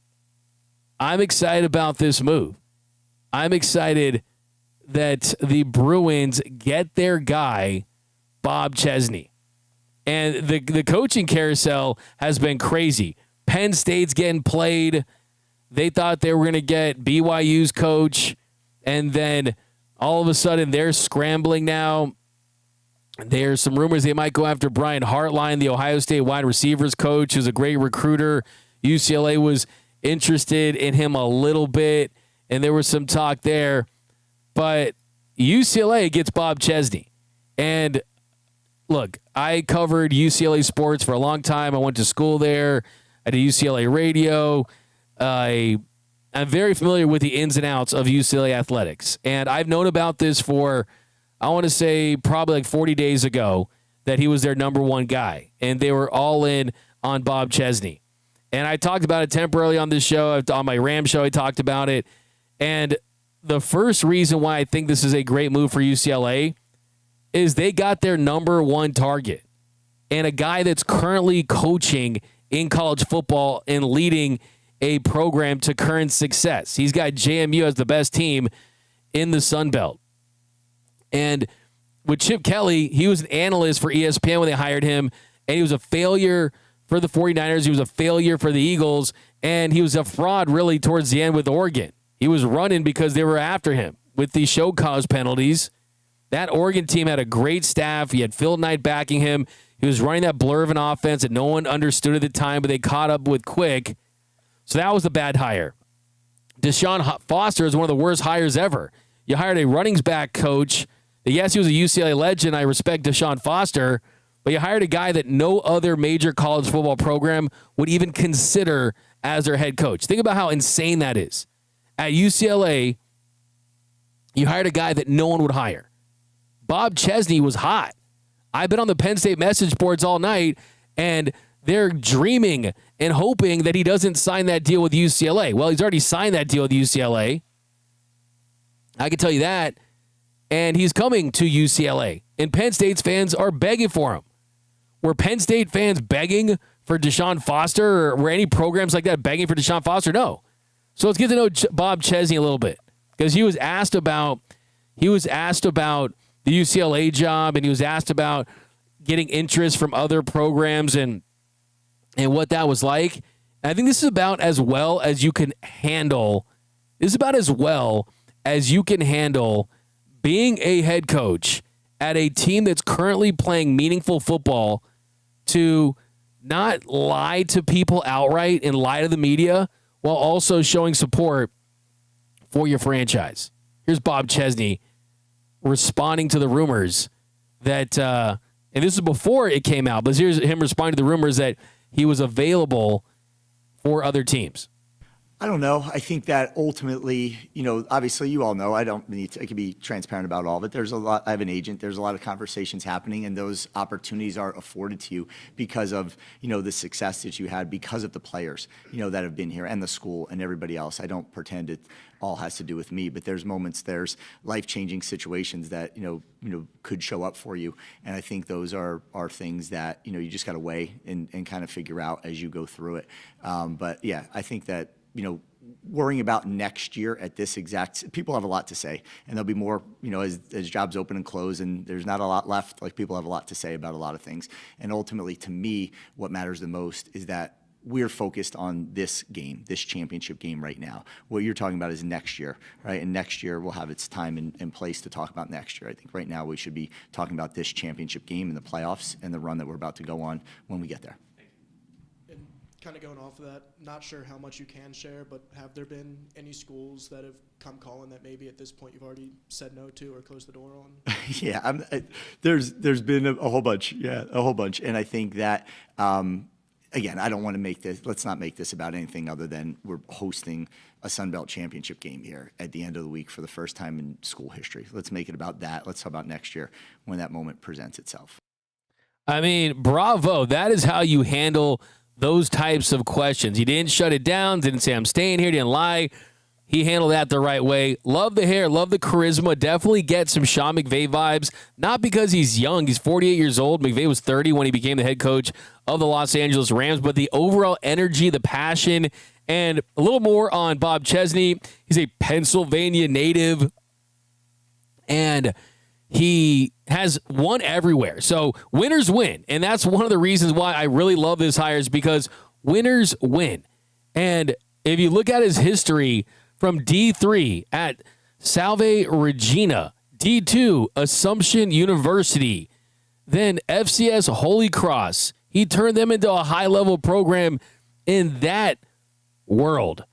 Speaker 1: I'm excited about this move. I'm excited that the Bruins get their guy, Bob Chesney. And the coaching carousel has been crazy. Penn State's getting played. They thought they were going to get BYU's coach, and then all of a sudden they're scrambling now. There's some rumors they might go after Brian Hartline, the Ohio State wide receivers coach, who's a great recruiter. UCLA was interested in him a little bit, and there was some talk there. But UCLA gets Bob Chesney. And look, I covered UCLA sports for a long time. I went to school there. I did UCLA radio. I'm very familiar with the ins and outs of UCLA athletics. And I've known about this for, I want to say, probably 40 days ago, that he was their number one guy, and they were all in on Bob Chesney. And I talked about it temporarily on this show. On my Ram show, I talked about it. And the first reason why I think this is a great move for UCLA is they got their number one target and a guy that's currently coaching in college football and leading a program to current success. He's got JMU as the best team in the Sun Belt. And with Chip Kelly, he was an analyst for ESPN when they hired him, and he was a failure for the 49ers. He was a failure for the Eagles, and he was a fraud really towards the end with Oregon. He was running because they were after him with the show cause penalties. That Oregon team had a great staff. He had Phil Knight backing him. He was running that blur of an offense that no one understood at the time, but they caught up with quick. So that was a bad hire. Deshaun Foster is one of the worst hires ever. You hired a running back coach. Yes, he was a UCLA legend. I respect Deshaun Foster, but you hired a guy that no other major college football program would even consider as their head coach. Think about how insane that is. At UCLA, you hired a guy that no one would hire. Bob Chesney was hot. I've been on the Penn State message boards all night, and they're dreaming and hoping that he doesn't sign that deal with UCLA. Well, he's already signed that deal with UCLA. I can tell you that. And he's coming to UCLA. And Penn State's fans are begging for him. Were Penn State fans begging for Deshaun Foster, or were any programs like that begging for Deshaun Foster? No. So let's get to know Bob Chesney a little bit, because he was asked about the UCLA job, and he was asked about getting interest from other programs and what that was like. And I think this is about as well as you can handle. This is about as well as you can handle being a head coach at a team that's currently playing meaningful football, to not lie to people outright and lie to the media while also showing support for your franchise. Here's Bob Chesney responding to the rumors that, and this is before it came out, but here's him responding to the rumors that he was available for other teams.
Speaker 10: I don't know. I think that ultimately, obviously you all know, I don't need to, I can be transparent about all of it. There's a lot, I have an agent, there's a lot of conversations happening, and those opportunities are afforded to you because of, the success that you had, because of the players, that have been here, and the school and everybody else. I don't pretend it all has to do with me, but there's moments, there's life-changing situations that, could show up for you. And I think those are things that, you just got to weigh and kind of figure out as you go through it. But yeah, I think that, worrying about next year at this exact, people have a lot to say, and there'll be more, as jobs open and close, and there's not a lot left. Like, people have a lot to say about a lot of things. And ultimately, to me, what matters the most is that we're focused on this game, this championship game right now. What you're talking about is next year, right? And next year will have its time and place to talk about next year. I think right now we should be talking about this championship game and the playoffs and the run that we're about to go on when we get there.
Speaker 11: Kind of going off of that, not sure how much you can share, but have there been any schools that have come calling that maybe at this point you've already said no to or closed the door on?
Speaker 10: Yeah, there's been a whole bunch. Yeah, a whole bunch. And I think that, again, I don't want to make this, let's not make this about anything other than we're hosting a Sun Belt championship game here at the end of the week for the first time in school history. Let's make it about that. Let's talk about next year when that moment presents itself.
Speaker 1: I mean, bravo. That is how you handle those types of questions. He didn't shut it down, didn't say I'm staying here, didn't lie. He handled that the right way. Love the hair, love the charisma. Definitely get some Sean McVay vibes. Not because he's young. He's 48 years old. McVay was 30 when he became the head coach of the Los Angeles Rams. But the overall energy, the passion, and a little more on Bob Chesney. He's a Pennsylvania native, and he has won everywhere. So winners win. And that's one of the reasons why I really love this hire, is because winners win. And if you look at his history from D3 at Salve Regina, D2 Assumption University, then FCS Holy Cross, he turned them into a high-level program in that world.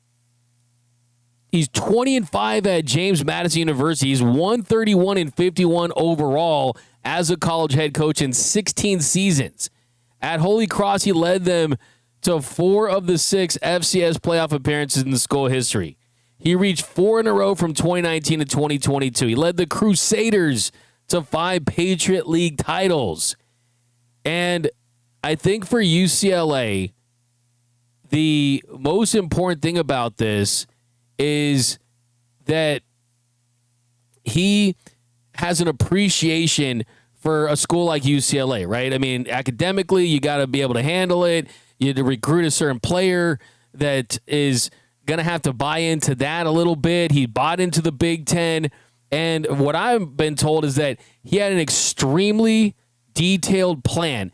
Speaker 1: He's 20-5 at James Madison University. He's 131-51 overall as a college head coach in 16 seasons. At Holy Cross, he led them to 4 of the 6 FCS playoff appearances in the school history. He reached 4 in a row from 2019 to 2022. He led the Crusaders to 5 Patriot League titles. And I think for UCLA, the most important thing about this is that he has an appreciation for a school like UCLA, right? I mean, academically, you got to be able to handle it. You have to recruit a certain player that is going to have to buy into that a little bit. He bought into the Big Ten. And what I've been told is that he had an extremely detailed plan.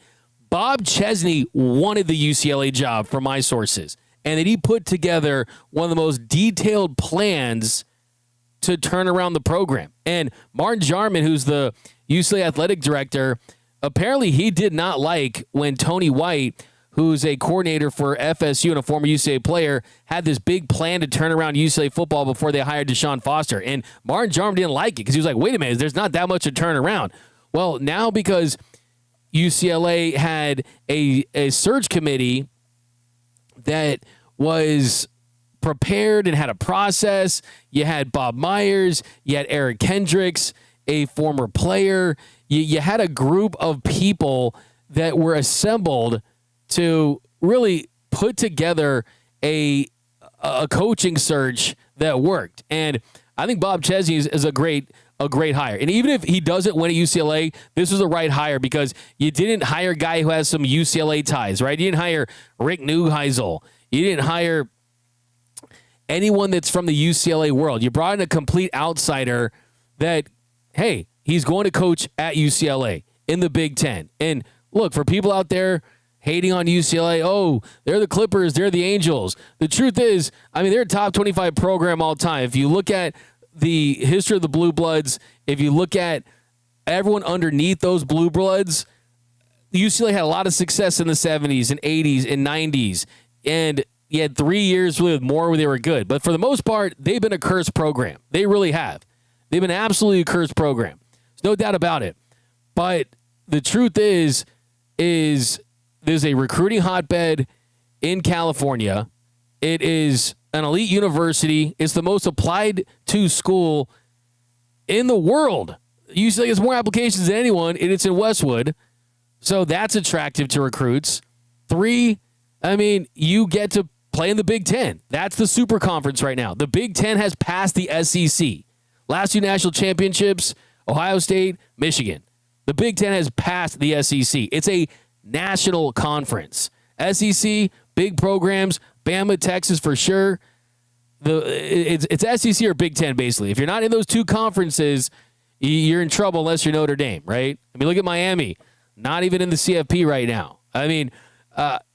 Speaker 1: Bob Chesney wanted the UCLA job from my sources, and that he put together one of the most detailed plans to turn around the program. And Martin Jarman, who's the UCLA athletic director, apparently he did not like when Tony White, who's a coordinator for FSU and a former UCLA player, had this big plan to turn around UCLA football before they hired Deshaun Foster. And Martin Jarman didn't like it because he was like, wait a minute, there's not that much to turn around. Well, now because UCLA had a search committee that was prepared and had a process. You had Bob Myers, you had Eric Kendricks, a former player. You had a group of people that were assembled to really put together a coaching search that worked. And I think Bob Chesney is a great hire. And even if he doesn't win at UCLA, this was the right hire because you didn't hire a guy who has some UCLA ties, right? You didn't hire Rick Neuheisel. You didn't hire anyone that's from the UCLA world. You brought in a complete outsider that, hey, he's going to coach at UCLA in the Big Ten. And look, for people out there hating on UCLA, oh, they're the Clippers, they're the Angels. The truth is, I mean, they're a top 25 program all time. If you look at the history of the Blue Bloods, if you look at everyone underneath those Blue Bloods, UCLA had a lot of success in the 70s and 80s and 90s. And you had 3 years really with more where they were good. But for the most part, they've been a cursed program. They really have. They've been absolutely a cursed program. There's no doubt about it. But the truth is there's a recruiting hotbed in California. It is an elite university. It's the most applied to school in the world. UCLA has more applications than anyone, and it's in Westwood. So that's attractive to recruits. 3, I mean, you get to play in the Big Ten. That's the super conference right now. The Big Ten has passed the SEC. Last 2 national championships, Ohio State, Michigan. The Big Ten has passed the SEC. It's a national conference. SEC, big programs, Bama, Texas for sure. It's SEC or Big Ten, basically. If you're not in those 2 conferences, you're in trouble unless you're Notre Dame, right? I mean, look at Miami. Not even in the CFP right now. I mean,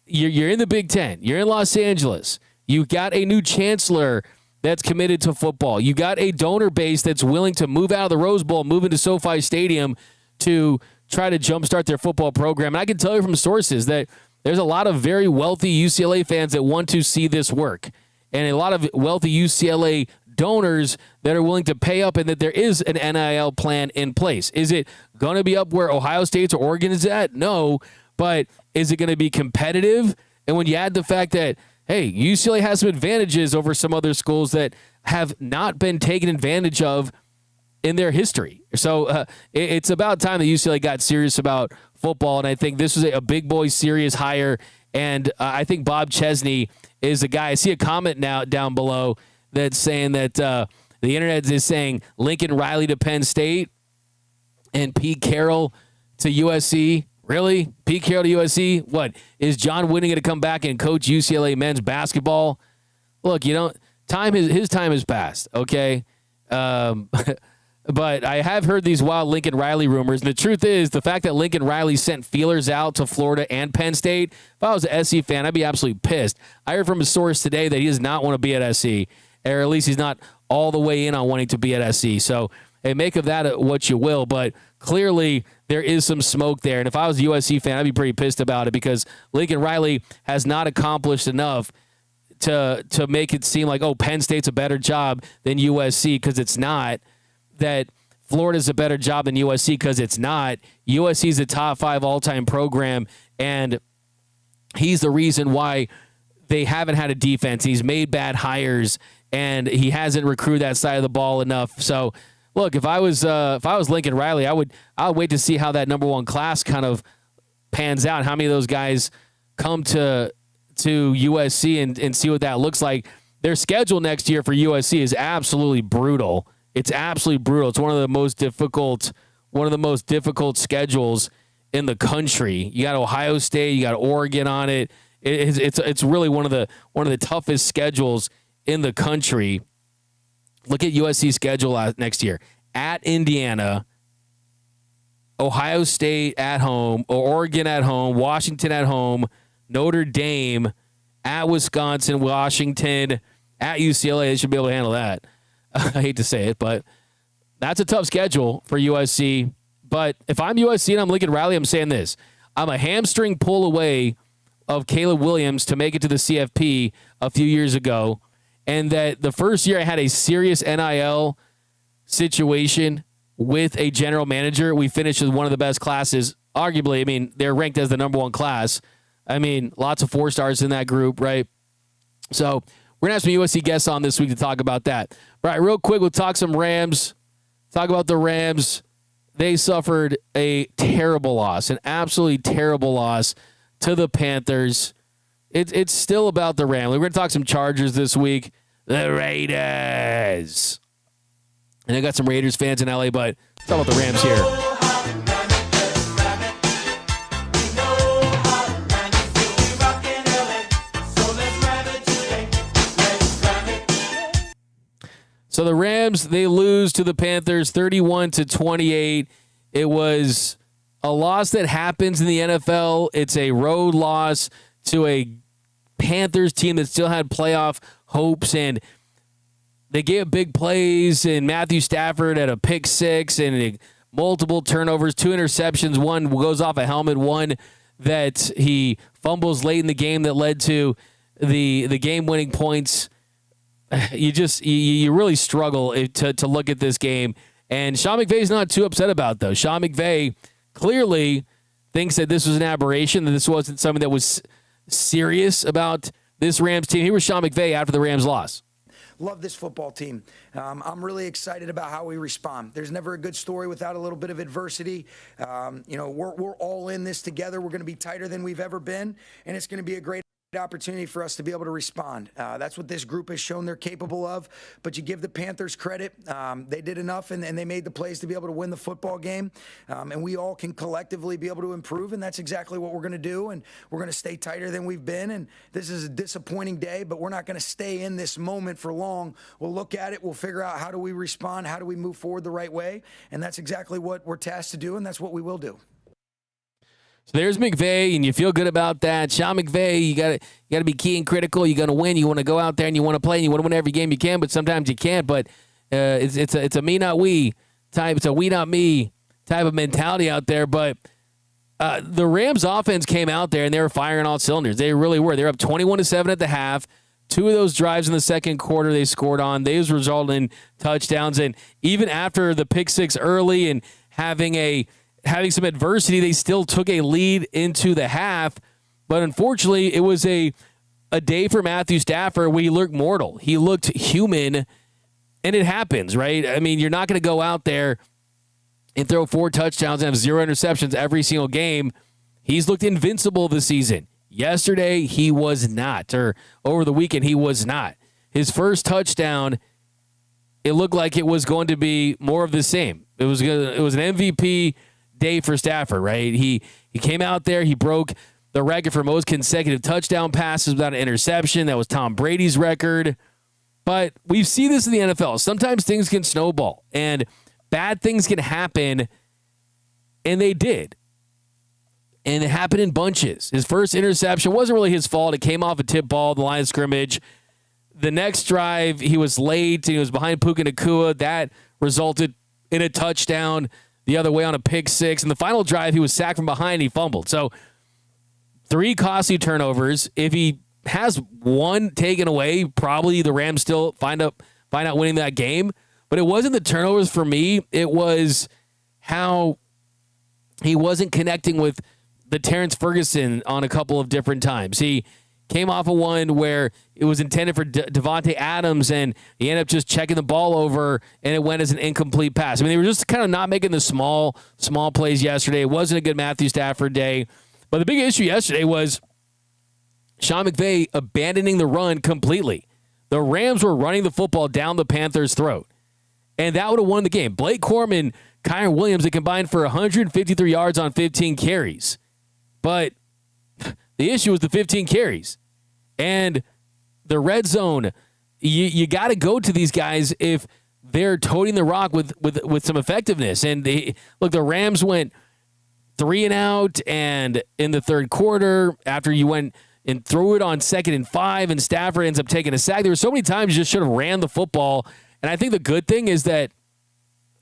Speaker 1: you're in the Big Ten. You're in Los Angeles. You got a new chancellor that's committed to football. You got a donor base that's willing to move out of the Rose Bowl, move into SoFi Stadium to try to jumpstart their football program. And I can tell you from sources that there's a lot of very wealthy UCLA fans that want to see this work, and a lot of wealthy UCLA donors that are willing to pay up, and that there is an NIL plan in place. Is it going to be up where Ohio State or Oregon is at? No, but is it going to be competitive? And when you add the fact that, hey, UCLA has some advantages over some other schools that have not been taken advantage of in their history. So it's about time that UCLA got serious about football, and I think this was a big boy serious hire, and I think Bob Chesney is a guy. I see a comment now down below that's saying that the internet is saying Lincoln Riley to Penn State and Pete Carroll to USC. Really? Pete Carroll to USC? What? Is John Wooden going to come back and coach UCLA men's basketball? Look, his time has passed, okay? But I have heard these wild Lincoln Riley rumors. And the truth is, the fact that Lincoln Riley sent feelers out to Florida and Penn State, if I was an SC fan, I'd be absolutely pissed. I heard from a source today that he does not want to be at SC, or at least he's not all the way in on wanting to be at SC. So, hey, make of that what you will. But clearly, there is some smoke there. And if I was a USC fan, I'd be pretty pissed about it because Lincoln Riley has not accomplished enough to make it seem like, oh, Penn State's a better job than USC, because it's not. That Florida's a better job than USC, because it's not. USC's a top 5 all-time program, and he's the reason why they haven't had a defense. He's made bad hires, and he hasn't recruited that side of the ball enough. So, look, if I was Lincoln Riley, I would wait to see how that number 1 class kind of pans out, how many of those guys come to USC and see what that looks like. Their schedule next year for USC is absolutely brutal. It's absolutely brutal. It's one of the most difficult schedules in the country. You got Ohio State, you got Oregon on it. It's really one of the toughest schedules in the country. Look at USC's schedule next year. At Indiana, Ohio State at home, Oregon at home, Washington at home, Notre Dame, at Wisconsin, Washington, at UCLA. They should be able to handle that. I hate to say it, but that's a tough schedule for USC. But if I'm USC and I'm Lincoln Riley, I'm saying this. I'm a hamstring pull away of Caleb Williams to make it to the CFP a few years ago, and that the first year I had a serious NIL situation with a general manager. We finished with one of the best classes, arguably. I mean, they're ranked as the number one class. I mean, lots of 4-stars in that group, right? So we're going to have some USC guests on this week to talk about that. All right, real quick, we'll talk some Rams. Talk about the Rams. They suffered a terrible loss, an absolutely terrible loss to the Panthers. It's still about the Rams. We're going to talk some Chargers this week. The Raiders. And I got some Raiders fans in LA, but let's talk about the Rams here. So the Rams, they lose to the Panthers 31-28. It was a loss that happens in the NFL. It's a road loss to a Panthers team that still had playoff hopes, and they gave big plays, and Matthew Stafford had a pick six and multiple turnovers, 2 interceptions. One goes off a helmet, one that he fumbles late in the game that led to the game-winning points. You really struggle to look at this game. And Sean McVay's not too upset about it, though. Sean McVay clearly thinks that this was an aberration, that this wasn't something that was serious about this Rams team. Here was Sean McVay after the Rams loss.
Speaker 12: Love this football team. I'm really excited about how we respond. There's never a good story without a little bit of adversity. We're all in this together. We're going to be tighter than we've ever been, and it's going to be a great opportunity for us to be able to respond. That's what this group has shown they're capable of. But you give the Panthers credit. They did enough, and they made the plays to be able to win the football game. And we all can collectively be able to improve, and that's exactly what we're going to do. And we're going to stay tighter than we've been. And this is a disappointing day, but we're not going to stay in this moment for long. We'll look at it. We'll figure out how do we respond, how do we move forward the right way. And that's exactly what we're tasked to do, and that's what we will do.
Speaker 1: So there's McVay, and you feel good about that. Sean McVay, you got to be key and critical. You're going to win. You want to go out there and you want to play, and you want to win every game you can, but sometimes you can't. But it's a me, not we type. It's a we, not me type of mentality out there. But the Rams offense came out there, and they were firing all cylinders. They really were. They were up 21-7 at the half. 2 of those drives in the second quarter they scored on. Those resulted in touchdowns. And even after the pick six early and having some adversity, they still took a lead into the half. But unfortunately, it was a day for Matthew Stafford where he looked mortal. He looked human, and it happens, right? I mean, you're not going to go out there and throw 4 touchdowns and have 0 interceptions every single game. He's looked invincible this season. Yesterday, he was not, or over the weekend, he was not. His first touchdown, it looked like it was going to be more of the same. It was an MVP day for Stafford, right? He came out there, he broke the record for most consecutive touchdown passes without an interception. That was Tom Brady's record. But we see this in the NFL. Sometimes things can snowball, and bad things can happen, and they did. And it happened in bunches. His first interception wasn't really his fault. It came off a tip ball, the line of scrimmage. The next drive, he was late, and he was behind Puka Nacua. That resulted in a touchdown the other way on a pick six. And the final drive, he was sacked from behind, and he fumbled. So 3 costly turnovers. If he has 1 taken away, probably the Rams still find out winning that game. But it wasn't the turnovers for me. It was how he wasn't connecting with the Terrence Ferguson on a couple of different times. He came off of one where it was intended for Devontae Adams, and he ended up just checking the ball over, and it went as an incomplete pass. I mean, they were just kind of not making the small plays yesterday. It wasn't a good Matthew Stafford day. But the big issue yesterday was Sean McVay abandoning the run completely. The Rams were running the football down the Panthers' throat, and that would have won the game. Blake Corum and Kyron Williams, they combined for 153 yards on 15 carries. But the issue was the 15 carries. And the red zone, you got to go to these guys if they're toting the rock with some effectiveness. And the Rams went 3 and out, and in the third quarter, after you went and threw it on 2nd and 5, and Stafford ends up taking a sack. There were so many times you just should have ran the football. And I think the good thing is that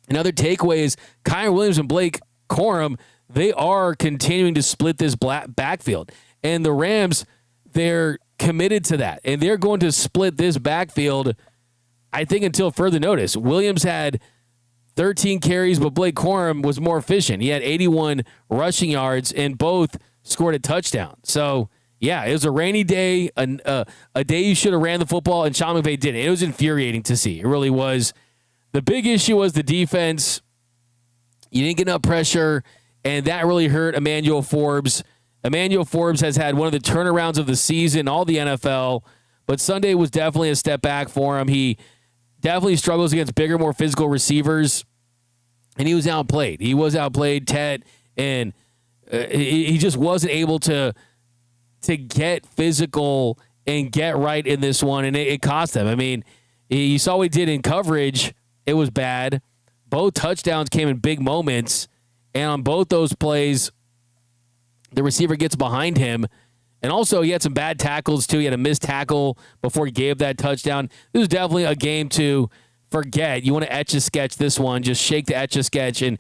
Speaker 1: another takeaway is Kyron Williams and Blake Corum, they are continuing to split this backfield. And the Rams, they're committed to that. And they're going to split this backfield, I think, until further notice. Williams had 13 carries, but Blake Corum was more efficient. He had 81 rushing yards, and both scored a touchdown. So, yeah, it was a rainy day, a day you should have ran the football, and Sean McVay didn't. It was infuriating to see. It really was. The big issue was the defense. You didn't get enough pressure, and that really hurt Emmanuel Forbes. Emmanuel Forbes has had one of the turnarounds of the season, all the NFL, but Sunday was definitely a step back for him. He definitely struggles against bigger, more physical receivers, and he was outplayed. He was outplayed, Ted, and he just wasn't able to get physical and get right in this one, and it cost them. I mean, you saw what he did in coverage. It was bad. Both touchdowns came in big moments, and on both those plays, the receiver gets behind him. And also, he had some bad tackles, too. He had a missed tackle before he gave that touchdown. This was definitely a game to forget. You want to Etch-a-Sketch this one. Just shake the Etch-a-Sketch and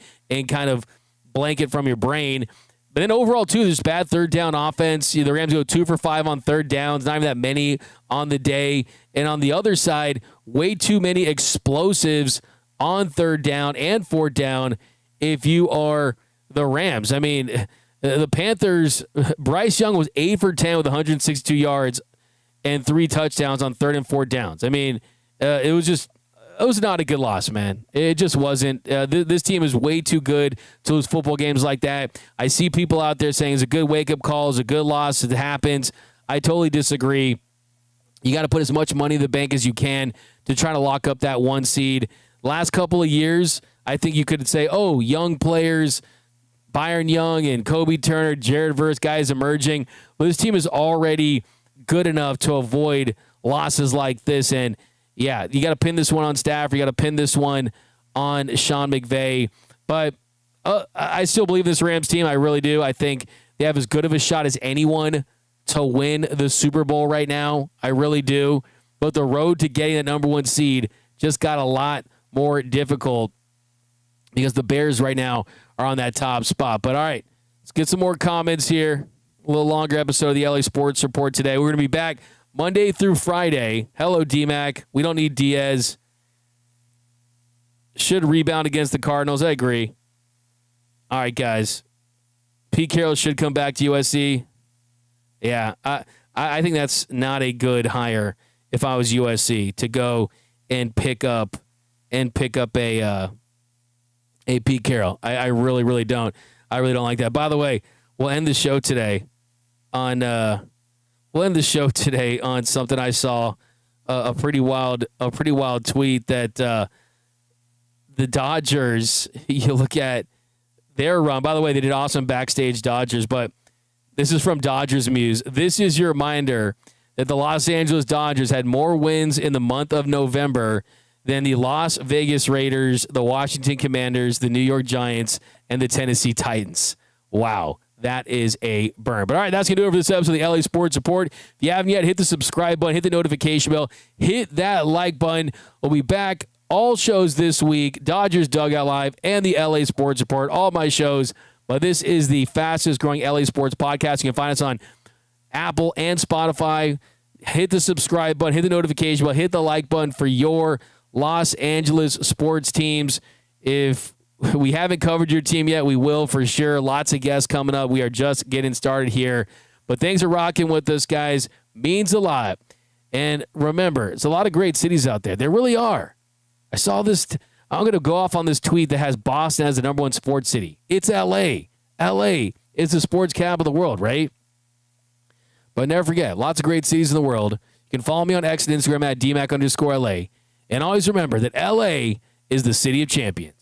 Speaker 1: kind of blank it from your brain. But then overall, too, there's bad third down offense. The Rams go 2 for 5 on third downs, not even that many on the day. And on the other side, way too many explosives on third down and fourth down if you are the Rams. I mean, the Panthers, Bryce Young was 8 for 10 with 162 yards and 3 touchdowns on third and fourth downs. I mean, it was not a good loss, man. It just wasn't. This team is way too good to lose football games like that. I see people out there saying it's a good wake-up call, it's a good loss, it happens. I totally disagree. You got to put as much money in the bank as you can to try to lock up that 1 seed. Last couple of years, I think you could say, oh, young players, Byron Young and Kobe Turner, Jared Verse, guys emerging. Well, this team is already good enough to avoid losses like this. And, yeah, you got to pin this one on Stafford. You got to pin this one on Sean McVay. But I still believe this Rams team. I really do. I think they have as good of a shot as anyone to win the Super Bowl right now. I really do. But the road to getting the number 1 seed just got a lot more difficult because the Bears right now are on that top spot. But, all right, let's get some more comments here. A little longer episode of the LA Sports Report today. We're going to be back Monday through Friday. Hello, D-Mac. We don't need Diaz. Should rebound against the Cardinals. I agree. All right, guys. Pete Carroll should come back to USC. Yeah, I think that's not a good hire if I was USC to go and pick up a Pete Carroll. I really, really don't. I really don't like that. By the way, we'll end the show today on something I saw, a pretty wild tweet that the Dodgers, you look at their run. By the way, they did awesome backstage Dodgers, but this is from Dodgers Muse. This is your reminder that the Los Angeles Dodgers had more wins in the month of November than the Las Vegas Raiders, the Washington Commanders, the New York Giants, and the Tennessee Titans. Wow, that is a burn. But all right, that's going to do it for this episode of the LA Sports Report. If you haven't yet, hit the subscribe button, hit the notification bell, hit that like button. We'll be back all shows this week, Dodgers Dugout Live and the LA Sports Report, all my shows. But this is the fastest growing LA Sports podcast. You can find us on Apple and Spotify. Hit the subscribe button, hit the notification button, hit the like button for your Los Angeles sports teams. If we haven't covered your team yet, we will for sure. Lots of guests coming up. We are just getting started here. But thanks for rocking with us, guys. Means a lot. And remember, it's a lot of great cities out there. There really are. I saw this. I'm going to go off on this tweet that has Boston as the number 1 sports city. It's L.A. L.A. is the sports capital of the world, right? But never forget, lots of great cities in the world. You can follow me on X and Instagram at DMAC_LA. And always remember that LA is the city of champions.